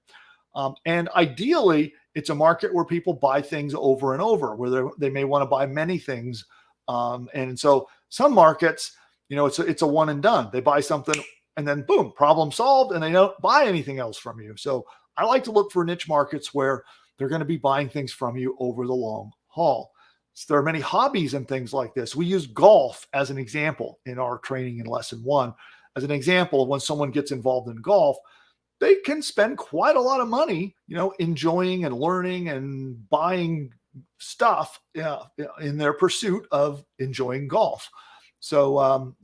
And ideally, it's a market where people buy things over and over, where they may want to buy many things. And so some markets, it's a one and done. They buy something and then boom, problem solved, and they don't buy anything else from you. So I like to look for niche markets where they're going to be buying things from you over the long haul. So there are many hobbies and things like this. We use golf as an example in our training in lesson 1. As an example of when someone gets involved in golf, they can spend quite a lot of money, enjoying and learning and buying stuff in their pursuit of enjoying golf. So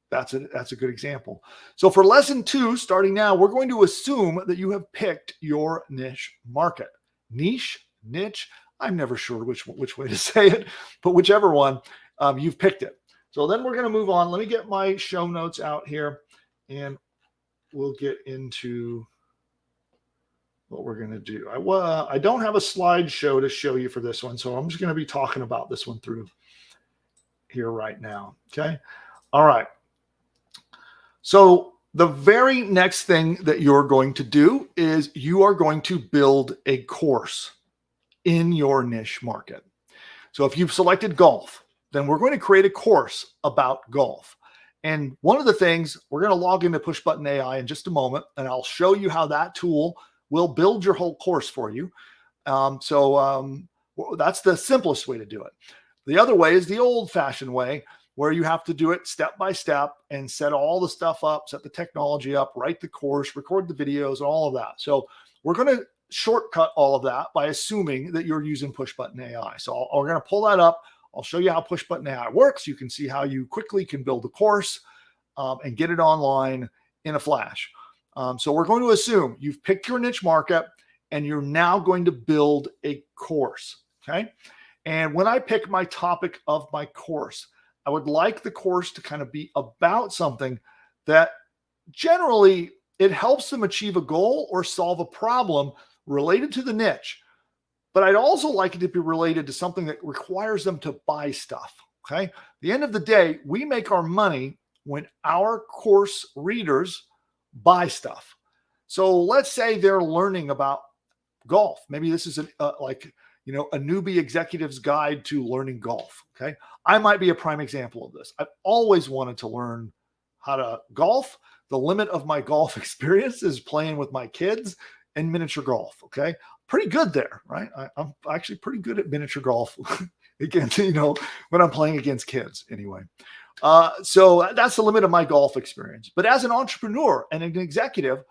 that's a good example. So for lesson 2, starting now, we're going to assume that you have picked your niche market. Niche, niche, I'm never sure which way to say it, but whichever one, you've picked it. So then we're going to move on. Let me get my show notes out here, and we'll get into what we're going to do. I don't have a slideshow to show you for this one, so I'm just going to be talking about this one through here right now. Okay. All right. So the very next thing that you're going to do is you are going to build a course in your niche market. So if you've selected golf, then we're going to create a course about golf. And one of the things, we're going to log into PushButton AI in just a moment, and I'll show you how that tool will build your whole course for you. So that's the simplest way to do it. The other way is the old-fashioned way, where you have to do it step by step and set all the stuff up, set the technology up, write the course, record the videos, and all of that. So we're going to shortcut all of that by assuming that you're using PushButton AI. So we're going to pull that up. I'll show you how PushButton AI works. You can see how you quickly can build a course and get it online in a flash. So we're going to assume you've picked your niche market and you're now going to build a course. Okay. And when I pick my topic of my course, I would like the course to kind of be about something that generally it helps them achieve a goal or solve a problem related to the niche. But I'd also like it to be related to something that requires them to buy stuff. Okay. At the end of the day, we make our money when our course readers buy stuff. So let's say they're learning about golf. Maybe this is a newbie executive's guide to learning golf. Okay. I might be a prime example of this. I've always wanted to learn how to golf. The limit of my golf experience is playing with my kids and miniature golf. Okay. Pretty good there, right? I'm actually pretty good at miniature golf against, when I'm playing against kids anyway. So that's the limit of my golf experience. But as an entrepreneur and an executive,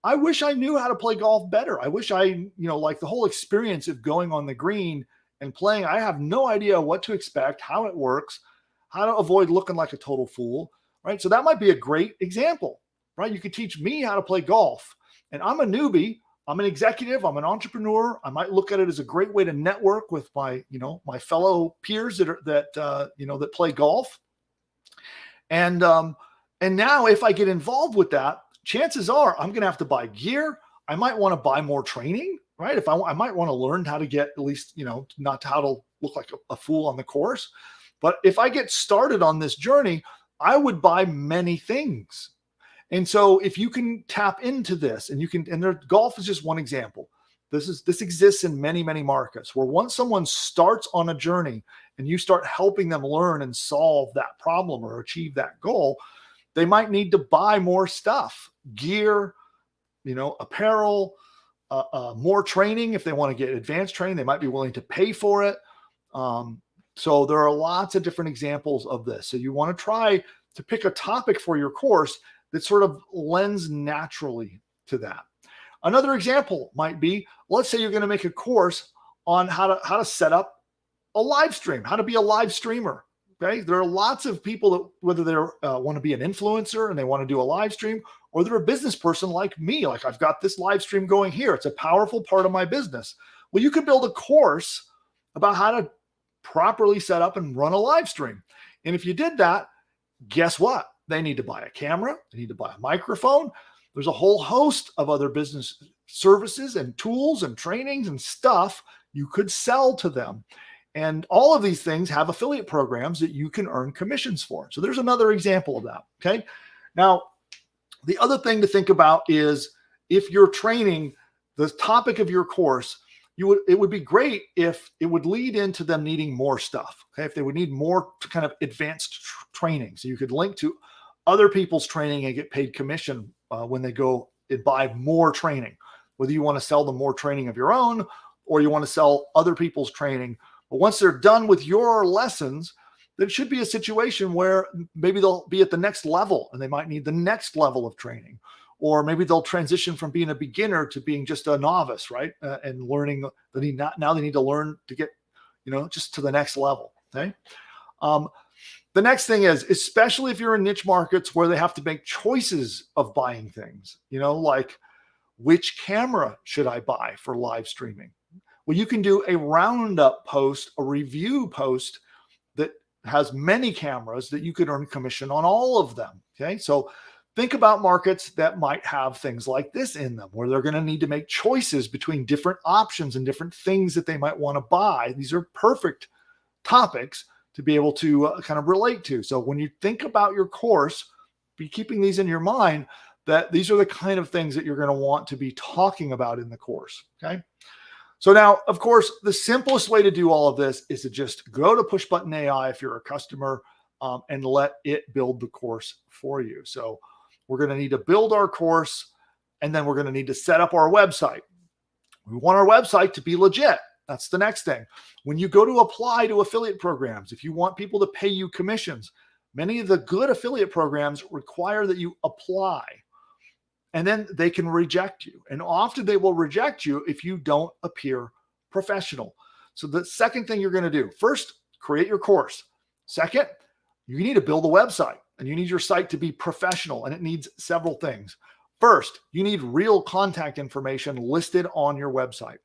I wish I knew how to play golf better. I wish like the whole experience of going on the green and playing, I have no idea what to expect, how it works, how to avoid looking like a total fool, right? So that might be a great example, right? You could teach me how to play golf, and I'm a newbie. I'm an executive. I'm an entrepreneur. I might look at it as a great way to network with my fellow peers that play golf. And now if I get involved with that, chances are I'm going to have to buy gear. I might want to buy more training, right? I might want to learn how to get at least, not how to look like a fool on the course. But if I get started on this journey, I would buy many things. And so if you can tap into this and golf is just one example. This exists in many, many markets where once someone starts on a journey and you start helping them learn and solve that problem or achieve that goal, they might need to buy more stuff, gear, apparel, more training. If they want to get advanced training, they might be willing to pay for it. So there are lots of different examples of this. So you want to try to pick a topic for your course that sort of lends naturally to that. Another example might be, let's say you're going to make a course on how to set up a live stream, how to be a live streamer. Okay. There are lots of people that whether they want to be an influencer and they want to do a live stream, or they're a business person like me, like I've got this live stream going here. It's a powerful part of my business. Well, you could build a course about how to properly set up and run a live stream. And if you did that, guess what? They need to buy a camera. They need to buy a microphone. There's a whole host of other business services and tools and trainings and stuff you could sell to them. And all of these things have affiliate programs that you can earn commissions for. So there's another example of that. Okay. Now, the other thing to think about is if you're training the topic of your course, it would be great if it would lead into them needing more stuff. Okay. If they would need more kind of advanced training. So you could link to other people's training and get paid commission when they go and buy more training, whether you want to sell them more training of your own or you want to sell other people's training. But once they're done with your lessons, there should be a situation where maybe they'll be at the next level and they might need the next level of training. Or maybe they'll transition from being a beginner to being just a novice, right? And learning that now they need to learn to get, just to the next level. Okay. The next thing is, especially if you're in niche markets where they have to make choices of buying things, like which camera should I buy for live streaming? Well, you can do a roundup post, a review post that has many cameras that you could earn commission on all of them. Okay. So think about markets that might have things like this in them, where they're going to need to make choices between different options and different things that they might want to buy. These are perfect topics to be able to kind of relate to. So when you think about your course, be keeping these in your mind that these are the kind of things that you're going to want to be talking about in the course. Okay. So now, of course, the simplest way to do all of this is to just go to PushButton AI if you're a customer and let it build the course for you. So we're going to need to build our course, and then we're going to need to set up our website. We want our website to be legit. That's the next thing. When you go to apply to affiliate programs, if you want people to pay you commissions, Many of the good affiliate programs require that you apply, and then they can reject you. And often they will reject you if you don't appear professional. So the second thing you're going to do, first, create your course. Second, you need to build a website, and you need your site to be professional, and it needs several things. First, you need real contact information listed on your website.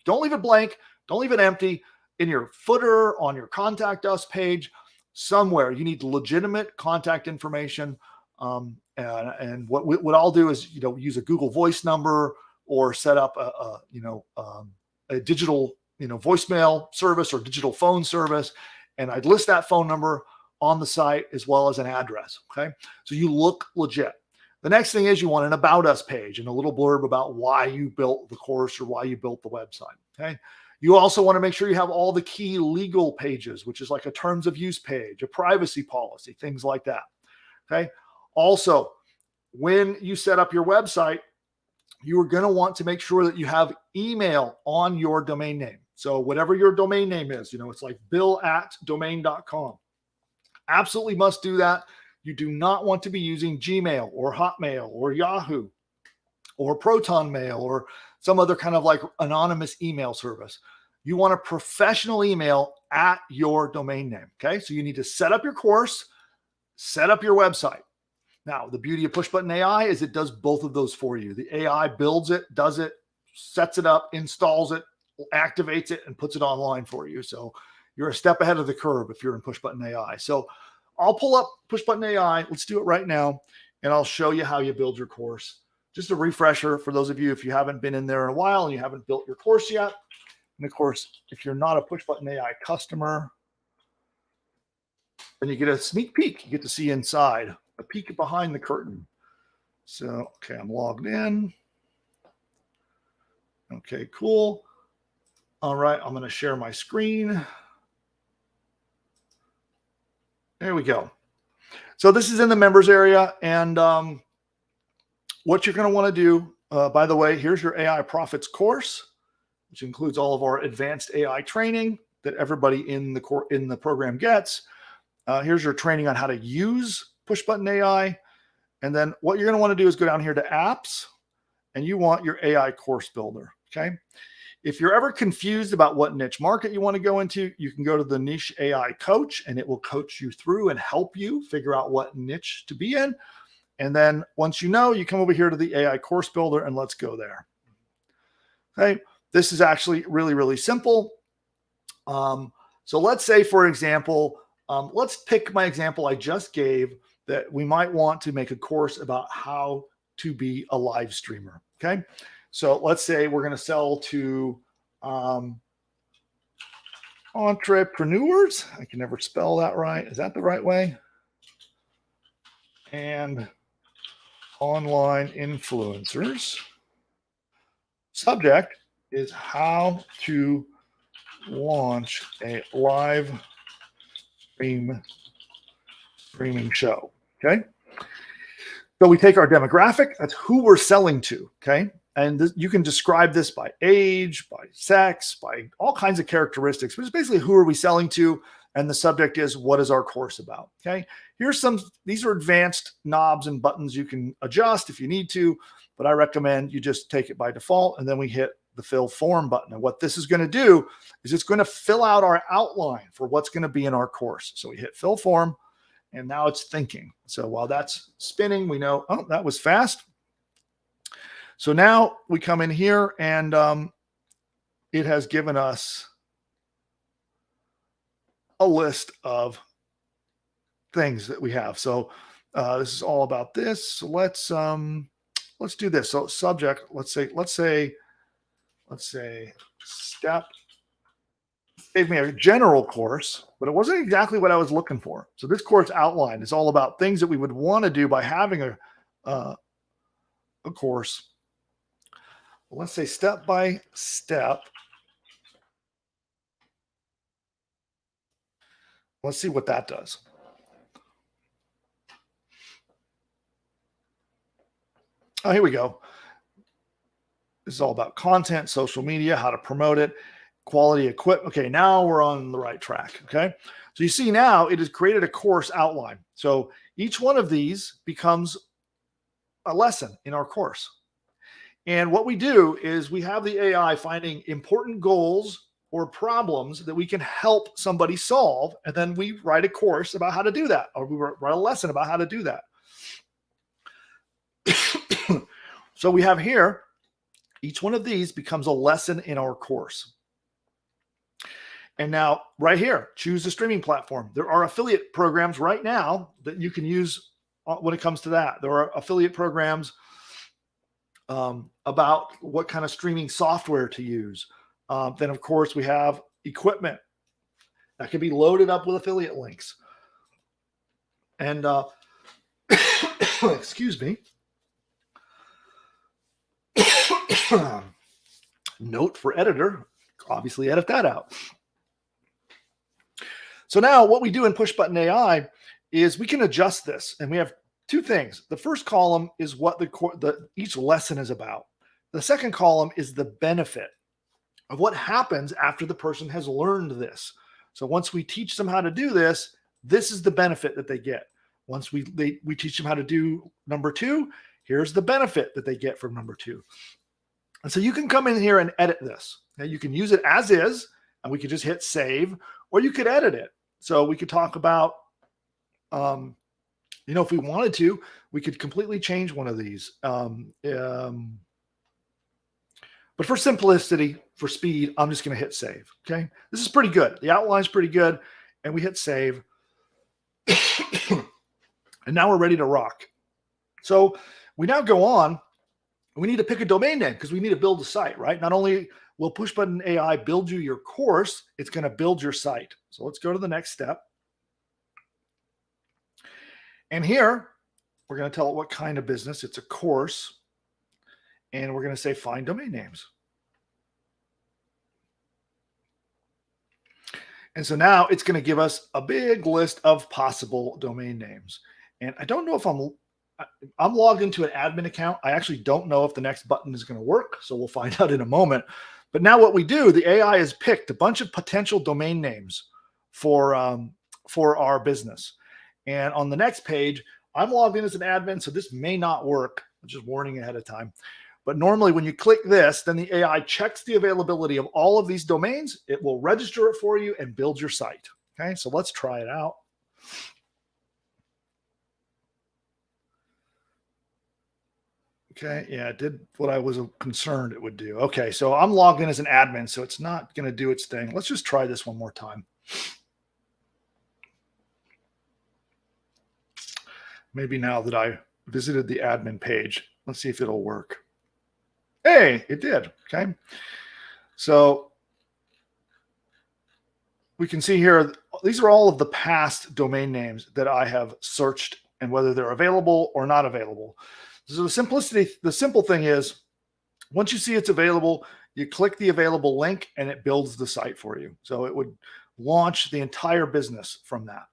Don't leave it blank. Don't leave it empty. In your footer, on your contact us page, somewhere you need legitimate contact information. And what I'll do is, use a Google Voice number or set up a digital, voicemail service or digital phone service. And I'd list that phone number on the site as well as an address. Okay. So you look legit. The next thing is you want an About Us page and a little blurb about why you built the course or why you built the website. Okay. You also want to make sure you have all the key legal pages, which is like a terms of use page, a privacy policy, things like that. Okay. Also, when you set up your website, you are going to want to make sure that you have email on your domain name. So whatever your domain name is, it's like bill@domain.com. Absolutely must do that. You do not want to be using Gmail or Hotmail or Yahoo or Proton Mail or some other kind of like anonymous email service. You want a professional email at your domain name. Okay. So you need to set up your course, set up your website. Now, the beauty of PushButton AI is it does both of those for you. The AI builds it, does it, sets it up, installs it, activates it, and puts it online for you. So you're a step ahead of the curve if you're in PushButton AI. So I'll pull up PushButton AI. Let's do it right now, and I'll show you how you build your course. Just a refresher for those of you, if you haven't been in there in a while and you haven't built your course yet. And of course, if you're not a PushButton AI customer, then you get a sneak peek. You get to see inside, a peek behind the curtain. So, okay, I'm logged in. Okay, cool. All right, I'm going to share my screen. There we go. So this is in the members area. And what you're going to want to do, by the way, here's your AI Profits course, which includes all of our advanced AI training that everybody in the program gets. Here's your training on how to use PushButton AI. And then what you're going to want to do is go down here to apps, and you want your AI course builder. Okay. If you're ever confused about what niche market you want to go into, you can go to the Niche AI Coach, and it will coach you through and help you figure out what niche to be in. And then once you know, you come over here to the AI course builder, and let's go there. Okay. This is actually really, really simple. So let's say, for example, let's pick my example I just gave, that we might want to make a course about how to be a live streamer. Okay. So let's say we're going to sell to entrepreneurs. I can never spell that right. Is that the right way? And online influencers. Subject is how to launch a live streaming show. Okay. So we take our demographic. That's who we're selling to. Okay. And you can describe this by age, by sex, by all kinds of characteristics, but it's basically who are we selling to? And the subject is, what is our course about? Okay. These are advanced knobs and buttons you can adjust if you need to, but I recommend you just take it by default, and then we hit the fill form button. And what this is going to do is it's going to fill out our outline for what's going to be in our course. So we hit fill form, and now it's thinking. So while that's spinning, we know, oh, that was fast. So now we come in here, and it has given us a list of things that we have. So this is all about this. So let's do this. So subject, let's say step. Gave me a general course, but it wasn't exactly what I was looking for. So this course outline is all about things that we would want to do by having a course. Let's say step by step. Let's see what that does. Oh, here we go. This is all about content, social media, how to promote it. quality equipment. Okay, now we're on the right track. Okay, so you see now it has created a course outline. So each one of these becomes a lesson in our course. And what we do is we have the AI finding important goals or problems that we can help somebody solve. And then we write a course about how to do that, or we write a lesson about how to do that. So we have here, each one of these becomes a lesson in our course. And now right here, choose a streaming platform. There are affiliate programs right now that you can use when it comes to that. There are affiliate programs about what kind of streaming software to use. Then, of course, we have equipment that can be loaded up with affiliate links. And excuse me. Note for editor, obviously edit that out. So now what we do in PushButton AI is we can adjust this, and we have two things. The first column is what each lesson is about. The second column is the benefit of what happens after the person has learned this. So once we teach them how to do this, this is the benefit that they get. Once we teach them how to do number 2, here's the benefit that they get from number 2. And so you can come in here and edit this. Now you can use it as is, and we could just hit save, or you could edit it. So we could talk about, if we wanted to, we could completely change one of these. But for simplicity, for speed, I'm just going to hit save. Okay. This is pretty good. The outline's pretty good. And we hit save. And now we're ready to rock. So we now go on. We need to pick a domain name because we need to build a site, right? Not only will PushButton AI build you your course, it's going to build your site. So let's go to the next step. And here, we're going to tell it what kind of business. It's a course. And we're going to say find domain names. And so now it's going to give us a big list of possible domain names. And I don't know if I'm logged into an admin account. I actually don't know if the next button is going to work. So we'll find out in a moment. But now what we do, the AI has picked a bunch of potential domain names for our business. And on the next page, I'm logged in as an admin, so this may not work. I'm just warning ahead of time. But normally when you click this, then the AI checks the availability of all of these domains. It will register it for you and build your site. Okay, so let's try it out. Okay, yeah, it did what I was concerned it would do. Okay, so I'm logged in as an admin, so it's not going to do its thing. Let's just try this one more time. Maybe now that I visited the admin page, let's see if it'll work. Hey, it did. Okay. So we can see here, these are all of the past domain names that I have searched and whether they're available or not available. So the simple thing is, once you see it's available, you click the available link and it builds the site for you. So it would launch the entire business from that.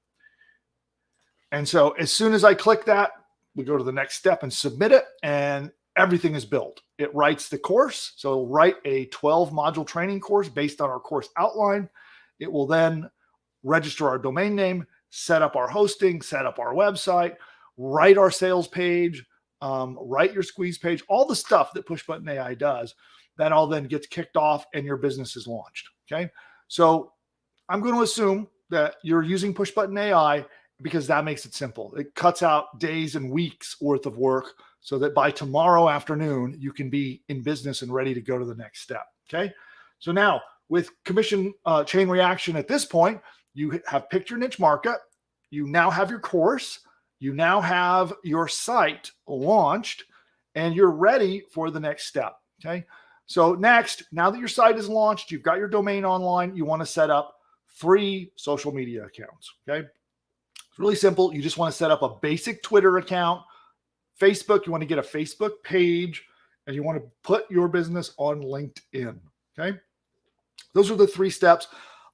And so as soon as I click that, we go to the next step and submit it, and everything is built. It writes the course. So it'll write a 12 module training course based on our course outline. It will then register our domain name, set up our hosting, set up our website, write our sales page, write your squeeze page, all the stuff that PushButton AI does. That all then gets kicked off and your business is launched. Okay. So I'm going to assume that you're using PushButton AI because that makes it simple. It cuts out days and weeks worth of work so that by tomorrow afternoon, you can be in business and ready to go to the next step. Okay. So now with commission chain reaction at this point, you have picked your niche market. You now have your course. You now have your site launched and you're ready for the next step. Okay. So next, now that your site is launched, you've got your domain online, you want to set up 3 social media accounts. Okay. It's really simple. You just want to set up a basic Twitter account. Facebook, you want to get a Facebook page, and you want to put your business on LinkedIn. Okay. Those are the 3 steps.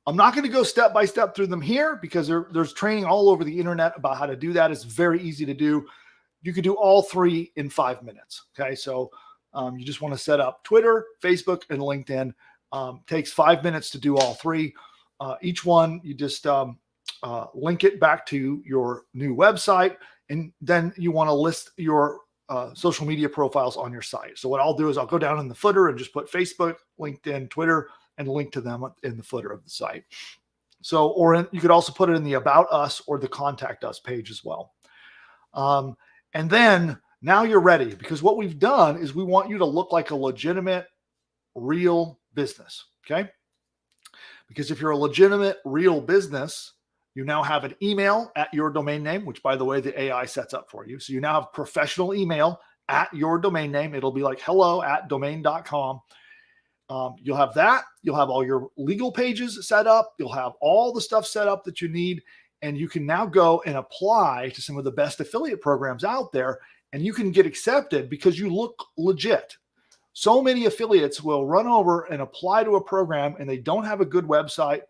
I'm not going to go step by step through them here because there's training all over the internet about how to do that. It's very easy to do. You could do all 3 in 5 minutes. Okay. So you just want to set up Twitter, Facebook, and LinkedIn. Takes 5 minutes to do all three. Each one, you just link it back to your new website, and then you want to list your social media profiles on your site. So what I'll do is I'll go down in the footer and just put Facebook, LinkedIn, Twitter, and link to them in the footer of the site. So, you could also put it in the About Us or the Contact Us page as well. And then now you're ready, because what we've done is we want you to look like a legitimate, real business. Okay. Because if you're a legitimate, real business, you now have an email at your domain name, which, by the way, the AI sets up for you. So you now have professional email at your domain name. It'll be like hello@domain.com. You'll have that. You'll have all your legal pages set up. You'll have all the stuff set up that you need. And you can now go and apply to some of the best affiliate programs out there. And you can get accepted because you look legit. So many affiliates will run over and apply to a program, and they don't have a good website.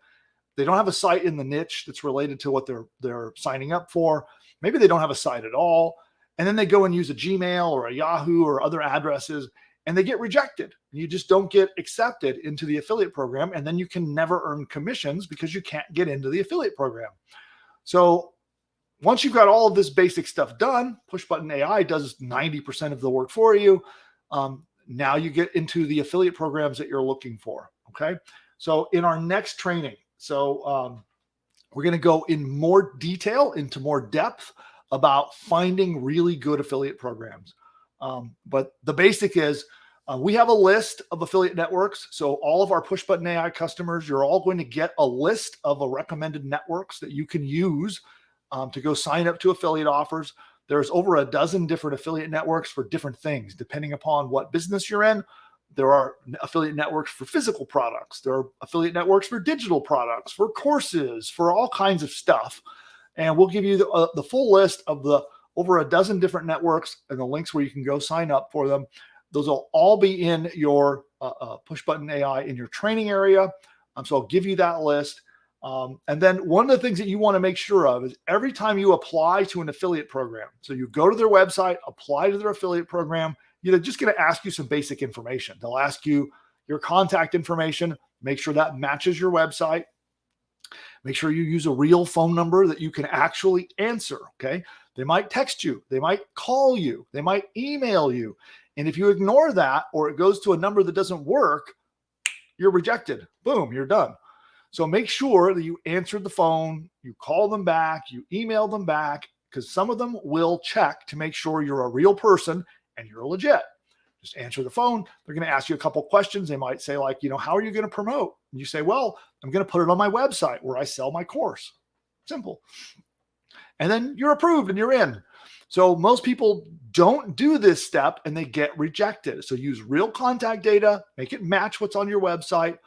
They don't have a site in the niche that's related to what they're signing up for. Maybe they don't have a site at all. And then they go and use a Gmail or a Yahoo or other addresses, and they get rejected. You just don't get accepted into the affiliate program. And then you can never earn commissions because you can't get into the affiliate program. So once you've got all of this basic stuff done, PushButton AI does 90% of the work for you. Now you get into the affiliate programs that you're looking for. Okay. So in our next training, we're going to go in more detail, into more depth about finding really good affiliate programs. But the basic is we have a list of affiliate networks. So all of our PushButton AI customers, you're all going to get a list of recommended networks that you can use to go sign up to affiliate offers. There's over a dozen different affiliate networks for different things, depending upon what business you're in. There are affiliate networks for physical products. There are affiliate networks for digital products, for courses, for all kinds of stuff. And we'll give you the full list of the over a dozen different networks and the links where you can go sign up for them. Those will all be in your PushButton AI in your training area. So I'll give you that list. And then one of the things that you want to make sure of is every time you apply to an affiliate program, so you go to their website, apply to their affiliate program, they're just going to ask you some basic information. They'll ask you your contact information, make sure that matches your website. Make sure you use a real phone number that you can actually answer, okay? They might text you, they might call you, they might email you. And if you ignore that, or it goes to a number that doesn't work, you're rejected. Boom, you're done. So make sure that you answered the phone, you call them back, you email them back, because some of them will check to make sure you're a real person and you're legit. Just answer the phone. They're going to ask you a couple questions. They might say like, how are you going to promote? And you say, well, I'm going to put it on my website where I sell my course. Simple. And then you're approved and you're in. So most people don't do this step and they get rejected. So use real contact data, make it match what's on your website,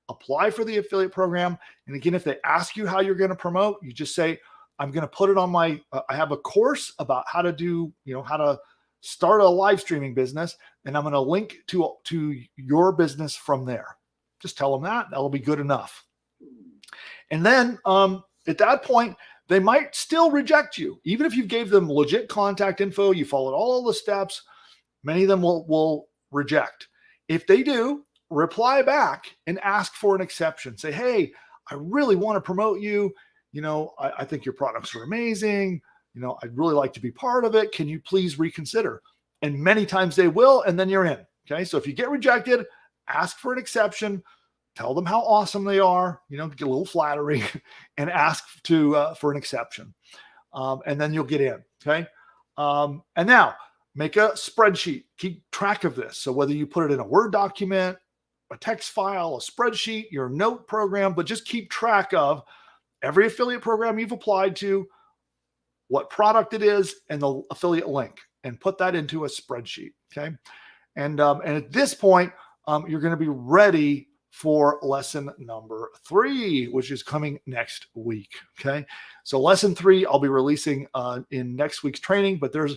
apply for the affiliate program. And again, if they ask you how you're going to promote, you just say, I'm going to put it on my, I have a course about how to do, how to start a live streaming business. And I'm going to link to your business from there. Just tell them that. That'll be good enough. And then at that point, they might still reject you. Even if you gave them legit contact info, you followed all the steps, many of them will reject. If they do, reply back and ask for an exception. Say, hey, I really want to promote you. I think your products are amazing. I'd really like to be part of it. Can you please reconsider? And many times they will, and then you're in. Okay. So if you get rejected, ask for an exception, tell them how awesome they are, get a little flattery and ask for an exception. And then you'll get in. Okay. And now make a spreadsheet, keep track of this. So whether you put it in a Word document, a text file, a spreadsheet, your note program, but just keep track of every affiliate program you've applied to, what product it is, and the affiliate link, and put that into a spreadsheet. Okay. And at this point, you're going to be ready for lesson number 3, which is coming next week. Okay. So lesson 3, I'll be releasing in next week's training, but there's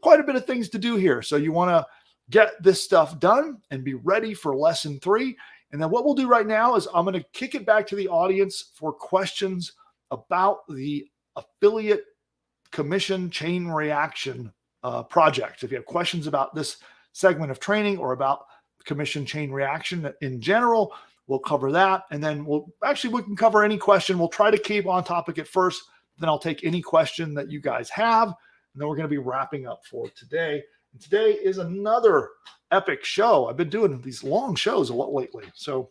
quite a bit of things to do here. So you want to get this stuff done and be ready for lesson 3. And then what we'll do right now is I'm going to kick it back to the audience for questions about the affiliate commission chain reaction project. If you have questions about this segment of training or about commission chain reaction in general, We'll cover that. And then we can cover any question. We'll try to keep on topic at first. Then I'll take any question that you guys have. And then we're going to be wrapping up for today. And today is another epic show. I've been doing these long shows a lot lately. So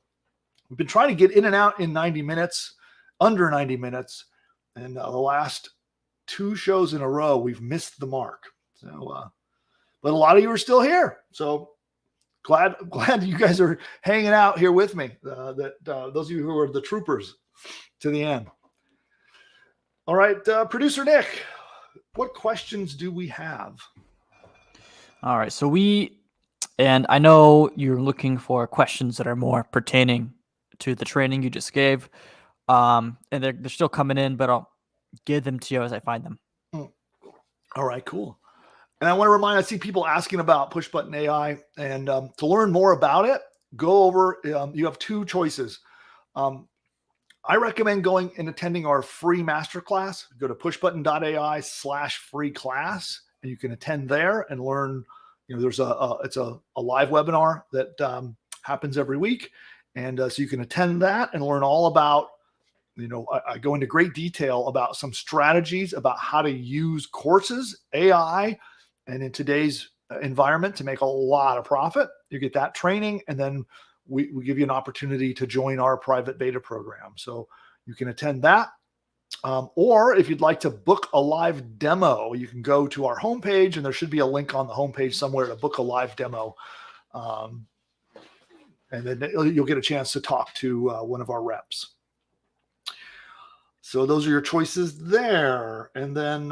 we've been trying to get in and out in 90 minutes, under 90 minutes. And the last 2 shows in a row, we've missed the mark. So, but a lot of you are still here. So glad you guys are hanging out here with me. Those of you who are the troopers to the end. All right, producer Nick, what questions do we have? All right, so and I know you're looking for questions that are more pertaining to the training you just gave, and they're still coming in, but I'll give them to you as I find them. All right, cool. And I want to I see people asking about PushButton AI, and to learn more about it, go over, you have 2 choices. I recommend going and attending our free masterclass. Go to pushbutton.ai/free class, and you can attend there and learn. There's it's a live webinar that happens every week. And so you can attend that and learn all about, I go into great detail about some strategies about how to use courses, AI, and in today's environment to make a lot of profit. You get that training, and then we give you an opportunity to join our private beta program. So you can attend that. Or if you'd like to book a live demo, you can go to our homepage, and there should be a link on the homepage somewhere to book a live demo. And then you'll get a chance to talk to one of our reps. So those are your choices there. And then,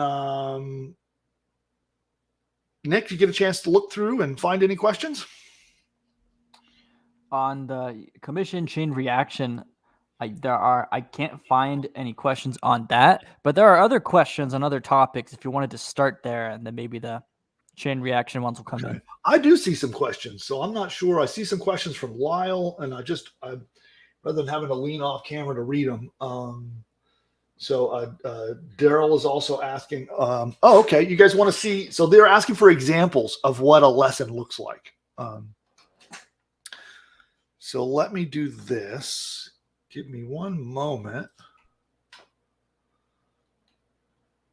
Nick, you get a chance to look through and find any questions? On the commission chain reaction, I can't find any questions on that, but there are other questions on other topics if you wanted to start there, and then maybe the chain reaction ones will come in. I do see some questions, so I'm not sure. I see some questions from Lyle, and I rather than having to lean off camera to read them. So Daryl is also asking, okay, you guys want to see, so they're asking for examples of what a lesson looks like. So let me do this. Give me one moment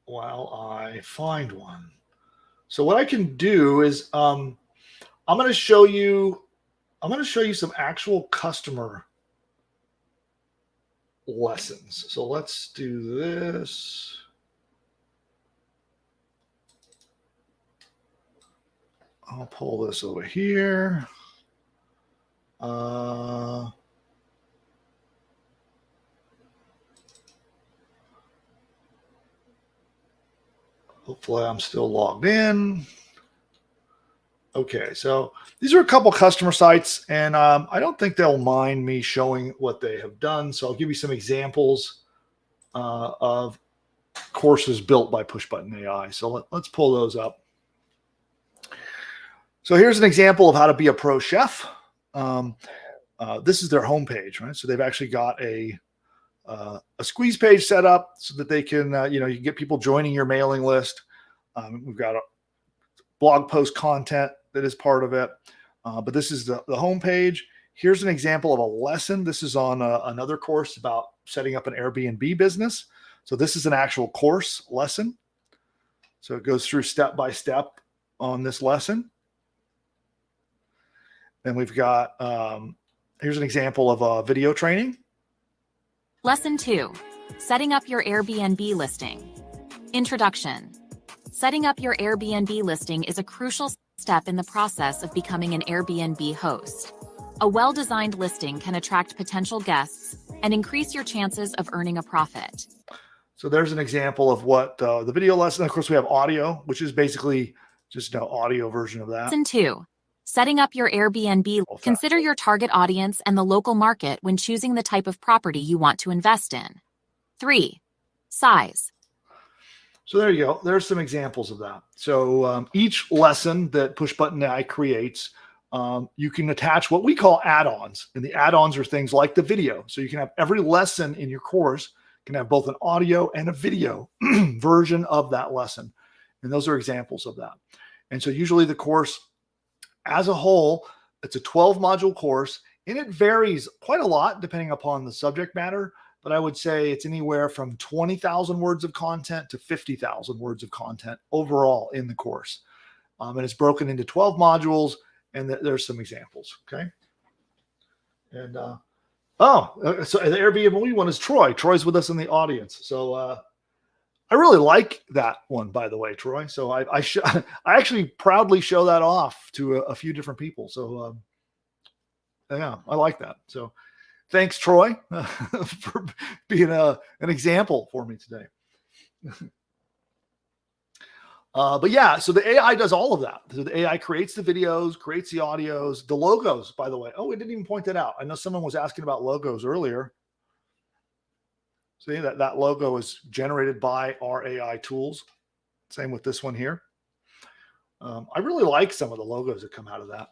while I find one. So what I can do is I'm going to show you some actual customer lessons. So let's do this. I'll pull this over here. Hopefully I'm still logged in. Okay, so these are a couple customer sites, and I don't think they'll mind me showing what they have done. So I'll give you some examples of courses built by PushButton AI. So let's pull those up. So here's an example of how to be a pro chef. This is their homepage, right? So they've actually got a squeeze page set up so that they can, you can get people joining your mailing list. We've got a blog post content that is part of it. But this is the homepage. Here's an example of a lesson. This is on another course about setting up an Airbnb business. So this is an actual course lesson. So it goes through step by step on this lesson. Then we've got, here's an example of a video training. Lesson 2, setting up your Airbnb listing. Introduction. Setting up your Airbnb listing is a crucial step in the process of becoming an Airbnb host. A well-designed listing can attract potential guests and increase your chances of earning a profit. So there's an example of what the video lesson. Of course, we have audio, which is basically just an audio version of that. Lesson 2, setting up your Airbnb. Consider your target audience and the local market when choosing the type of property you want to invest in. 3, size. So there you go. There's some examples of that. So each lesson that PushButton AI creates, you can attach what we call add-ons. And the add-ons are things like the video. So you can have every lesson in your course can have both an audio and a video version of that lesson. And those are examples of that. And so usually the course as a whole, it's a 12 module course. And it varies quite a lot depending upon the subject matter. But I would say it's anywhere from 20,000 words of content to 50,000 words of content overall in the course. And it's broken into 12 modules, and there's some examples. Okay. And so the Airbnb one is Troy. Troy's with us in the audience. So I really like that one, by the way, Troy. So I actually proudly show that off to a few different people. So yeah, I like that. So thanks, Troy, for being an example for me today. But yeah, so the AI does all of that. So the AI creates the videos, creates the audios, the logos, by the way. Oh, we didn't even point that out. I know someone was asking about logos earlier. See, that logo is generated by our AI tools. Same with this one here. I really like some of the logos that come out of that.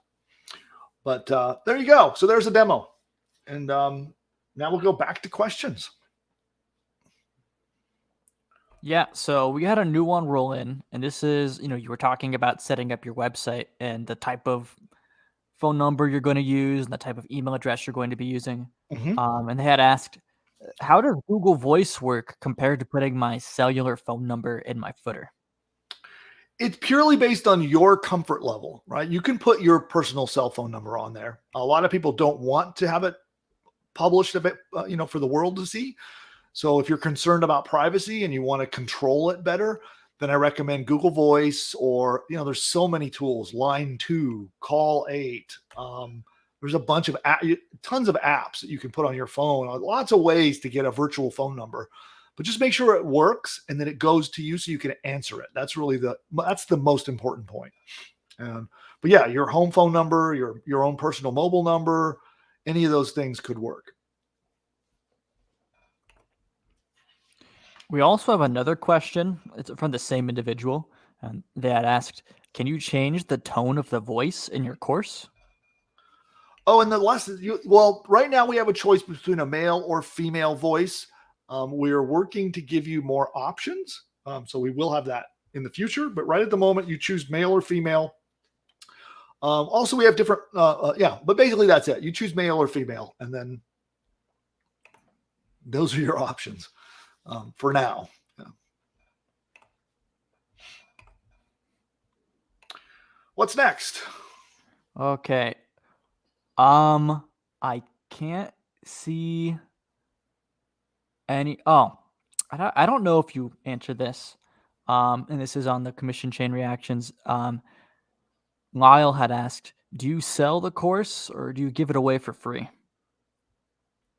But there you go. So there's a demo. And now we'll go back to questions. Yeah, so we had a new one roll in, and this is, you were talking about setting up your website and the type of phone number you're going to use and the type of email address you're going to be using. And they had asked, how does Google Voice work compared to putting my cellular phone number in my footer? It's purely based on your comfort level, right? You can put your personal cell phone number on there. A lot of people don't want to have it published a bit, for the world to see. So if you're concerned about privacy and you want to control it better, then I recommend Google Voice, or, there's so many tools, Line 2, Call 8. There's a bunch of tons of apps that you can put on your phone. Lots of ways to get a virtual phone number, but just make sure it works and then it goes to you so you can answer it. That's really that's the most important point. But yeah, your home phone number, your own personal mobile number, any of those things could work. We also have another question. It's from the same individual. And they had asked, can you change the tone of the voice in your course? Oh, and the lessons, well, right now we have a choice between a male or female voice. We are working to give you more options. So we will have that in the future, but right at the moment you choose male or female. Also we have different, but basically that's it. You choose male or female, and then those are your options for now. Yeah. What's next? Okay. I can't see any. Oh, I don't know if you answered this. And this is on the commission chain reactions. Lyle had asked, do you sell the course or do you give it away for free?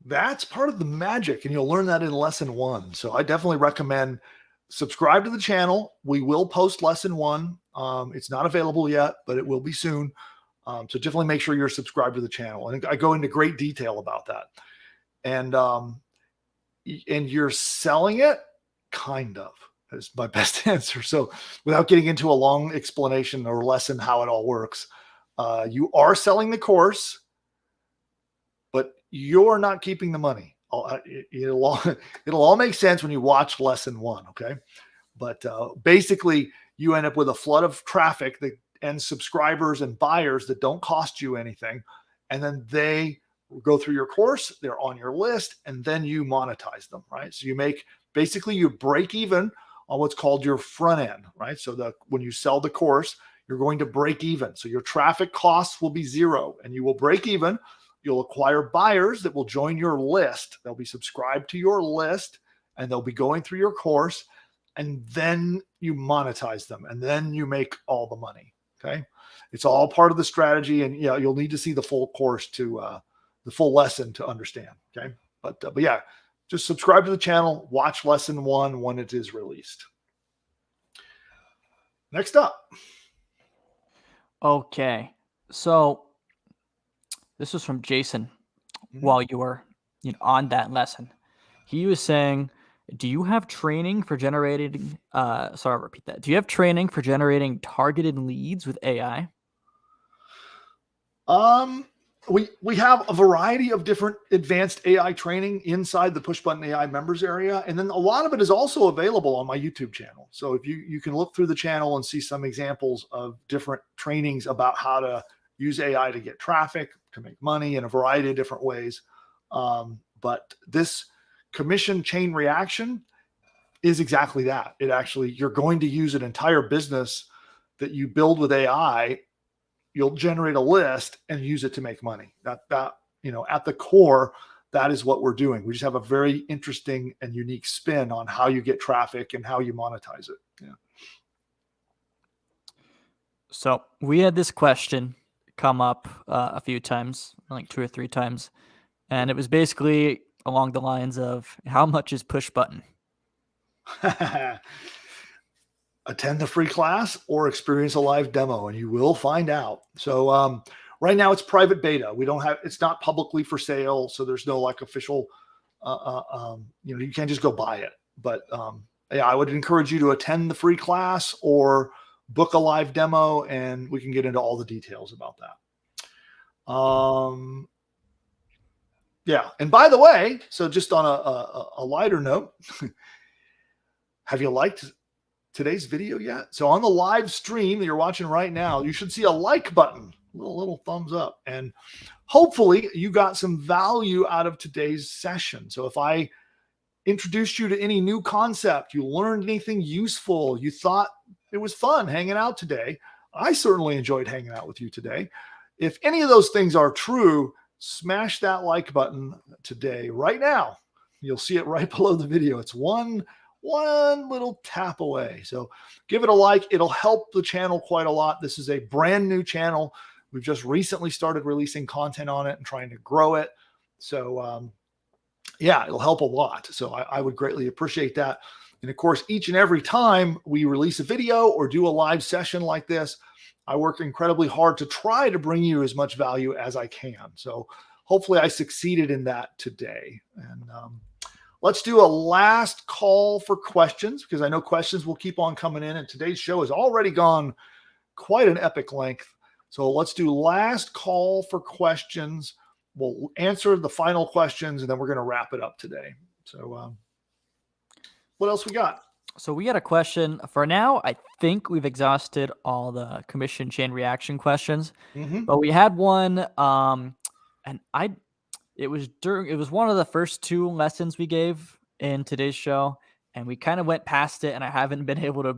That's part of the magic, and you'll learn that in lesson 1. So I definitely recommend subscribe to the channel. We will post lesson 1. It's not available yet, but it will be soon. So definitely make sure you're subscribed to the channel. And I go into great detail about that. And you're selling it, kind of, is my best answer. So without getting into a long explanation or lesson how it all works, you are selling the course, but you're not keeping the money. It'll all make sense when you watch lesson 1. Okay. But basically you end up with a flood of traffic and subscribers and buyers that don't cost you anything. And then they go through your course, they're on your list, and then you monetize them, right? So you break even on what's called your front end, right? So when you sell the course, you're going to break even. So your traffic costs will be 0 and you will break even. You'll acquire buyers that will join your list. They'll be subscribed to your list and they'll be going through your course, and then you monetize them and then you make all the money. Okay. It's all part of the strategy, and you'll need to see the full course the full lesson to understand. Okay. But yeah, just subscribe to the channel, watch lesson 1 when it is released. Next up. Okay. So this was from Jason while you were on that lesson. He was saying, do you have training for generating, sorry, I'll repeat that. Do you have training for generating targeted leads with AI? We have a variety of different advanced AI training inside the PushButton AI members area. And then a lot of it is also available on my YouTube channel. So if you can look through the channel and see some examples of different trainings about how to use AI to get traffic, to make money in a variety of different ways. But this commission chain reaction is exactly that. It actually, you're going to use an entire business that you build with AI. You'll generate a list and use it to make money. That at the core, that is what we're doing. We just have a very interesting and unique spin on how you get traffic and how you monetize it. Yeah. So we had this question come up a few times, like 2 or 3 times, and it was basically along the lines of, how much is PushButton? Attend the free class or experience a live demo, and you will find out. So right now it's private beta. It's not publicly for sale, so there's no like official. You can't just go buy it. But yeah, I would encourage you to attend the free class or book a live demo, and we can get into all the details about that. Yeah, and by the way, so just on a lighter note, have you liked today's video yet? So on the live stream that you're watching right now, you should see a like button, little thumbs up, and hopefully you got some value out of today's session. So if I introduced you to any new concept, you learned anything useful, you thought it was fun hanging out today, I certainly enjoyed hanging out with you today. If any of those things are true, smash that like button today, right now. You'll see it right below the video. It's one little tap away. So give it a like. It'll help the channel quite a lot. This is a brand new channel. We've just recently started releasing content on it and trying to grow it. So yeah, it'll help a lot. So I would greatly appreciate that. And of course, each and every time we release a video or do a live session like this, I work incredibly hard to try to bring you as much value as I can. So hopefully I succeeded in that today. And let's do a last call for questions, because I know questions will keep on coming in, and today's show has already gone quite an epic length. So let's do last call for questions. We'll answer the final questions, and then we're going to wrap it up today. So what else we got? So we got a question. For now, I think we've exhausted all the commission chain reaction questions, but we had one, and it was one of the first 2 lessons we gave in today's show, and we kind of went past it, and I haven't been able to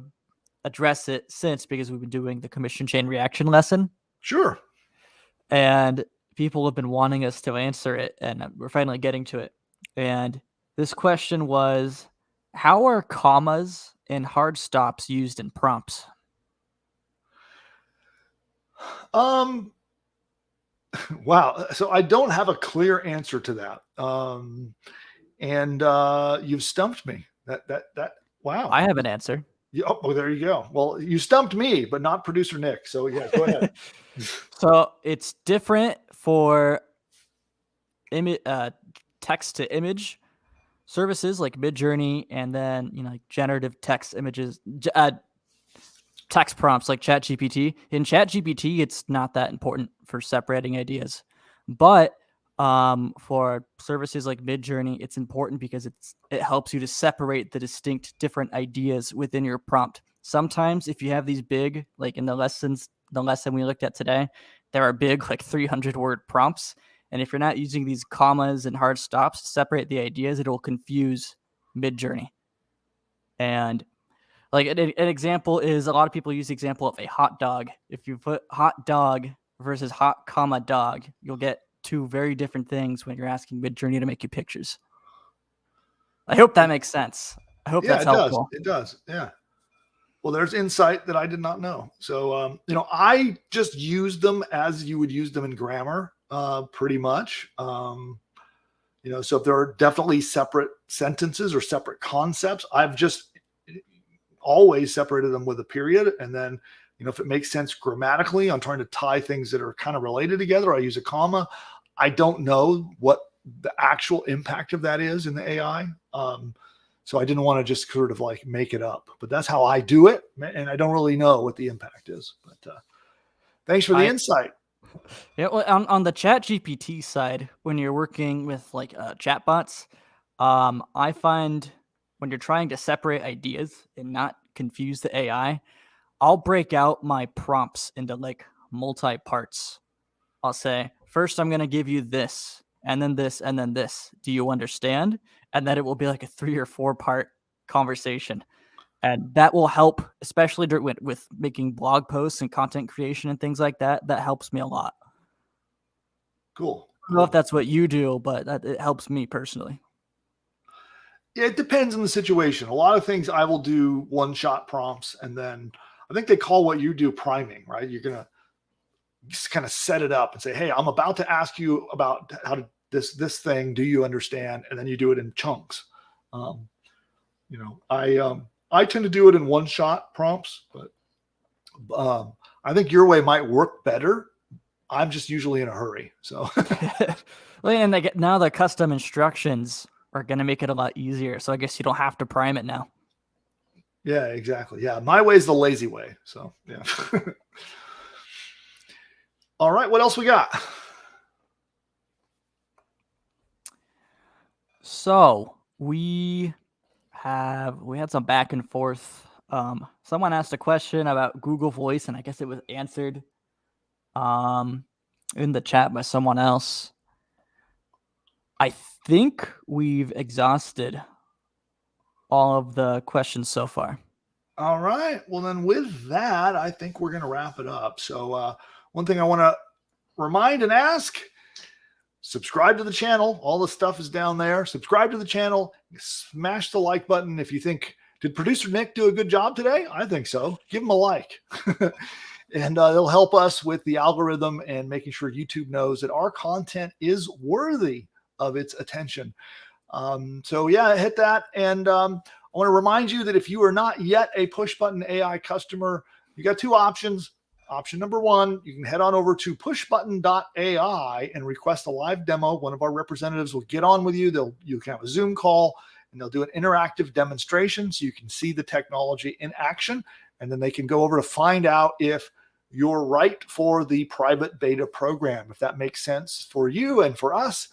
address it since, because we've been doing the commission chain reaction lesson. Sure. And people have been wanting us to answer it, and we're finally getting to it. And this question was, how are commas and hard stops used in prompts? Wow. So I don't have a clear answer to that. And you've stumped me. Wow. I have an answer. Oh, well, there you go. Well, you stumped me, but not producer Nick. So yeah, go ahead. So it's different for text to image services like Midjourney, and then like generative text images, text prompts like ChatGPT. In ChatGPT, it's not that important for separating ideas, but for services like Midjourney, it's important because it helps you to separate the distinct different ideas within your prompt. Sometimes if you have these big, like in the lesson we looked at today, there are big like 300-word prompts. And if you're not using these commas and hard stops to separate the ideas, it will confuse Midjourney. And like an example is, a lot of people use the example of a hot dog. If you put hot dog versus hot comma dog, you'll get 2 very different things when you're asking Midjourney to make you pictures. I hope that makes sense. I hope that's helpful. It does. Yeah. Well, there's insight that I did not know. So, I just use them as you would use them in grammar. Pretty much. So if there are definitely separate sentences or separate concepts, I've just always separated them with a period. And then, if it makes sense grammatically, I'm trying to tie things that are kind of related together, I use a comma. I don't know what the actual impact of that is in the AI. So I didn't want to just sort of like make it up, but that's how I do it. And I don't really know what the impact is, but thanks for the insight. Yeah, well, on the ChatGPT side, when you're working with like chatbots, I find when you're trying to separate ideas and not confuse the AI, I'll break out my prompts into like multi-parts. I'll say, first, I'm going to give you this, and then this, and then this. Do you understand? And then it will be like a 3 or 4 part conversation. And that will help, especially with making blog posts and content creation and things like that. That helps me a lot. Cool. I don't know if that's what you do, but it helps me personally. Yeah, it depends on the situation. A lot of things I will do one-shot prompts, and then I think they call what you do priming, right? You're gonna just kind of set it up and say, "Hey, I'm about to ask you about how to this thing. Do you understand?" And then you do it in chunks. I tend to do it in one-shot prompts, but I think your way might work better. I'm just usually in a hurry, so. Well, and now the custom instructions are going to make it a lot easier. So I guess you don't have to prime it now. Yeah, exactly. Yeah, my way is the lazy way. So yeah. All right, what else we got? So we had some back and forth. Someone asked a question about Google Voice, and I guess it was answered in the chat by someone else. I think we've exhausted all of the questions so far. All right. Well, then with that, I think we're going to wrap it up. So one thing I want to remind and ask, subscribe to the channel. All the stuff is down there. Subscribe to the channel. Smash the like button if you think, did producer Nick do a good job today? I think so. Give him a like. And it'll help us with the algorithm and making sure YouTube knows that our content is worthy of its attention. So yeah, hit that. And I want to remind you that if you are not yet a PushButton AI customer, you got 2 options. Option number 1, you can head on over to pushbutton.ai and request a live demo. One of our representatives will get on with you. You can have a Zoom call, and they'll do an interactive demonstration so you can see the technology in action. And then they can go over to find out if you're right for the private beta program. If that makes sense for you and for us,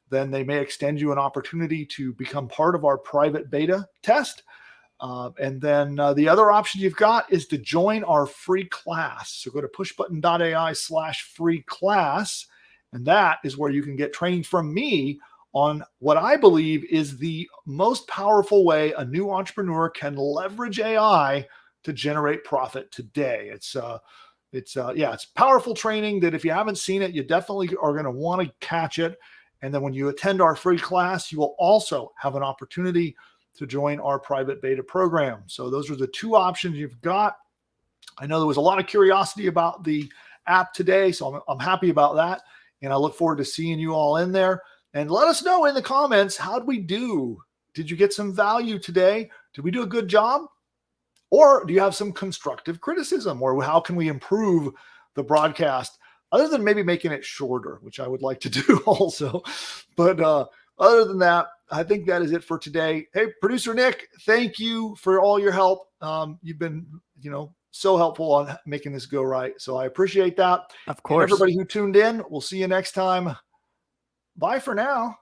then they may extend you an opportunity to become part of our private beta test. And then the other option you've got is to join our free class. So go to pushbutton.ai/free class. And that is where you can get training from me on what I believe is the most powerful way a new entrepreneur can leverage AI to generate profit today. It's powerful training that if you haven't seen it, you definitely are going to want to catch it. And then when you attend our free class, you will also have an opportunity to join our private beta program. So those are the 2 options you've got. I know there was a lot of curiosity about the app today, so I'm happy about that. And I look forward to seeing you all in there. And let us know in the comments, how'd we do? Did you get some value today? Did we do a good job? Or do you have some constructive criticism? Or how can we improve the broadcast? Other than maybe making it shorter, which I would like to do also. But other than that, I think that is it for today. Hey, producer Nick, thank you for all your help. You've been, so helpful on making this go right. So I appreciate that. Of course. And everybody who tuned in, we'll see you next time. Bye for now.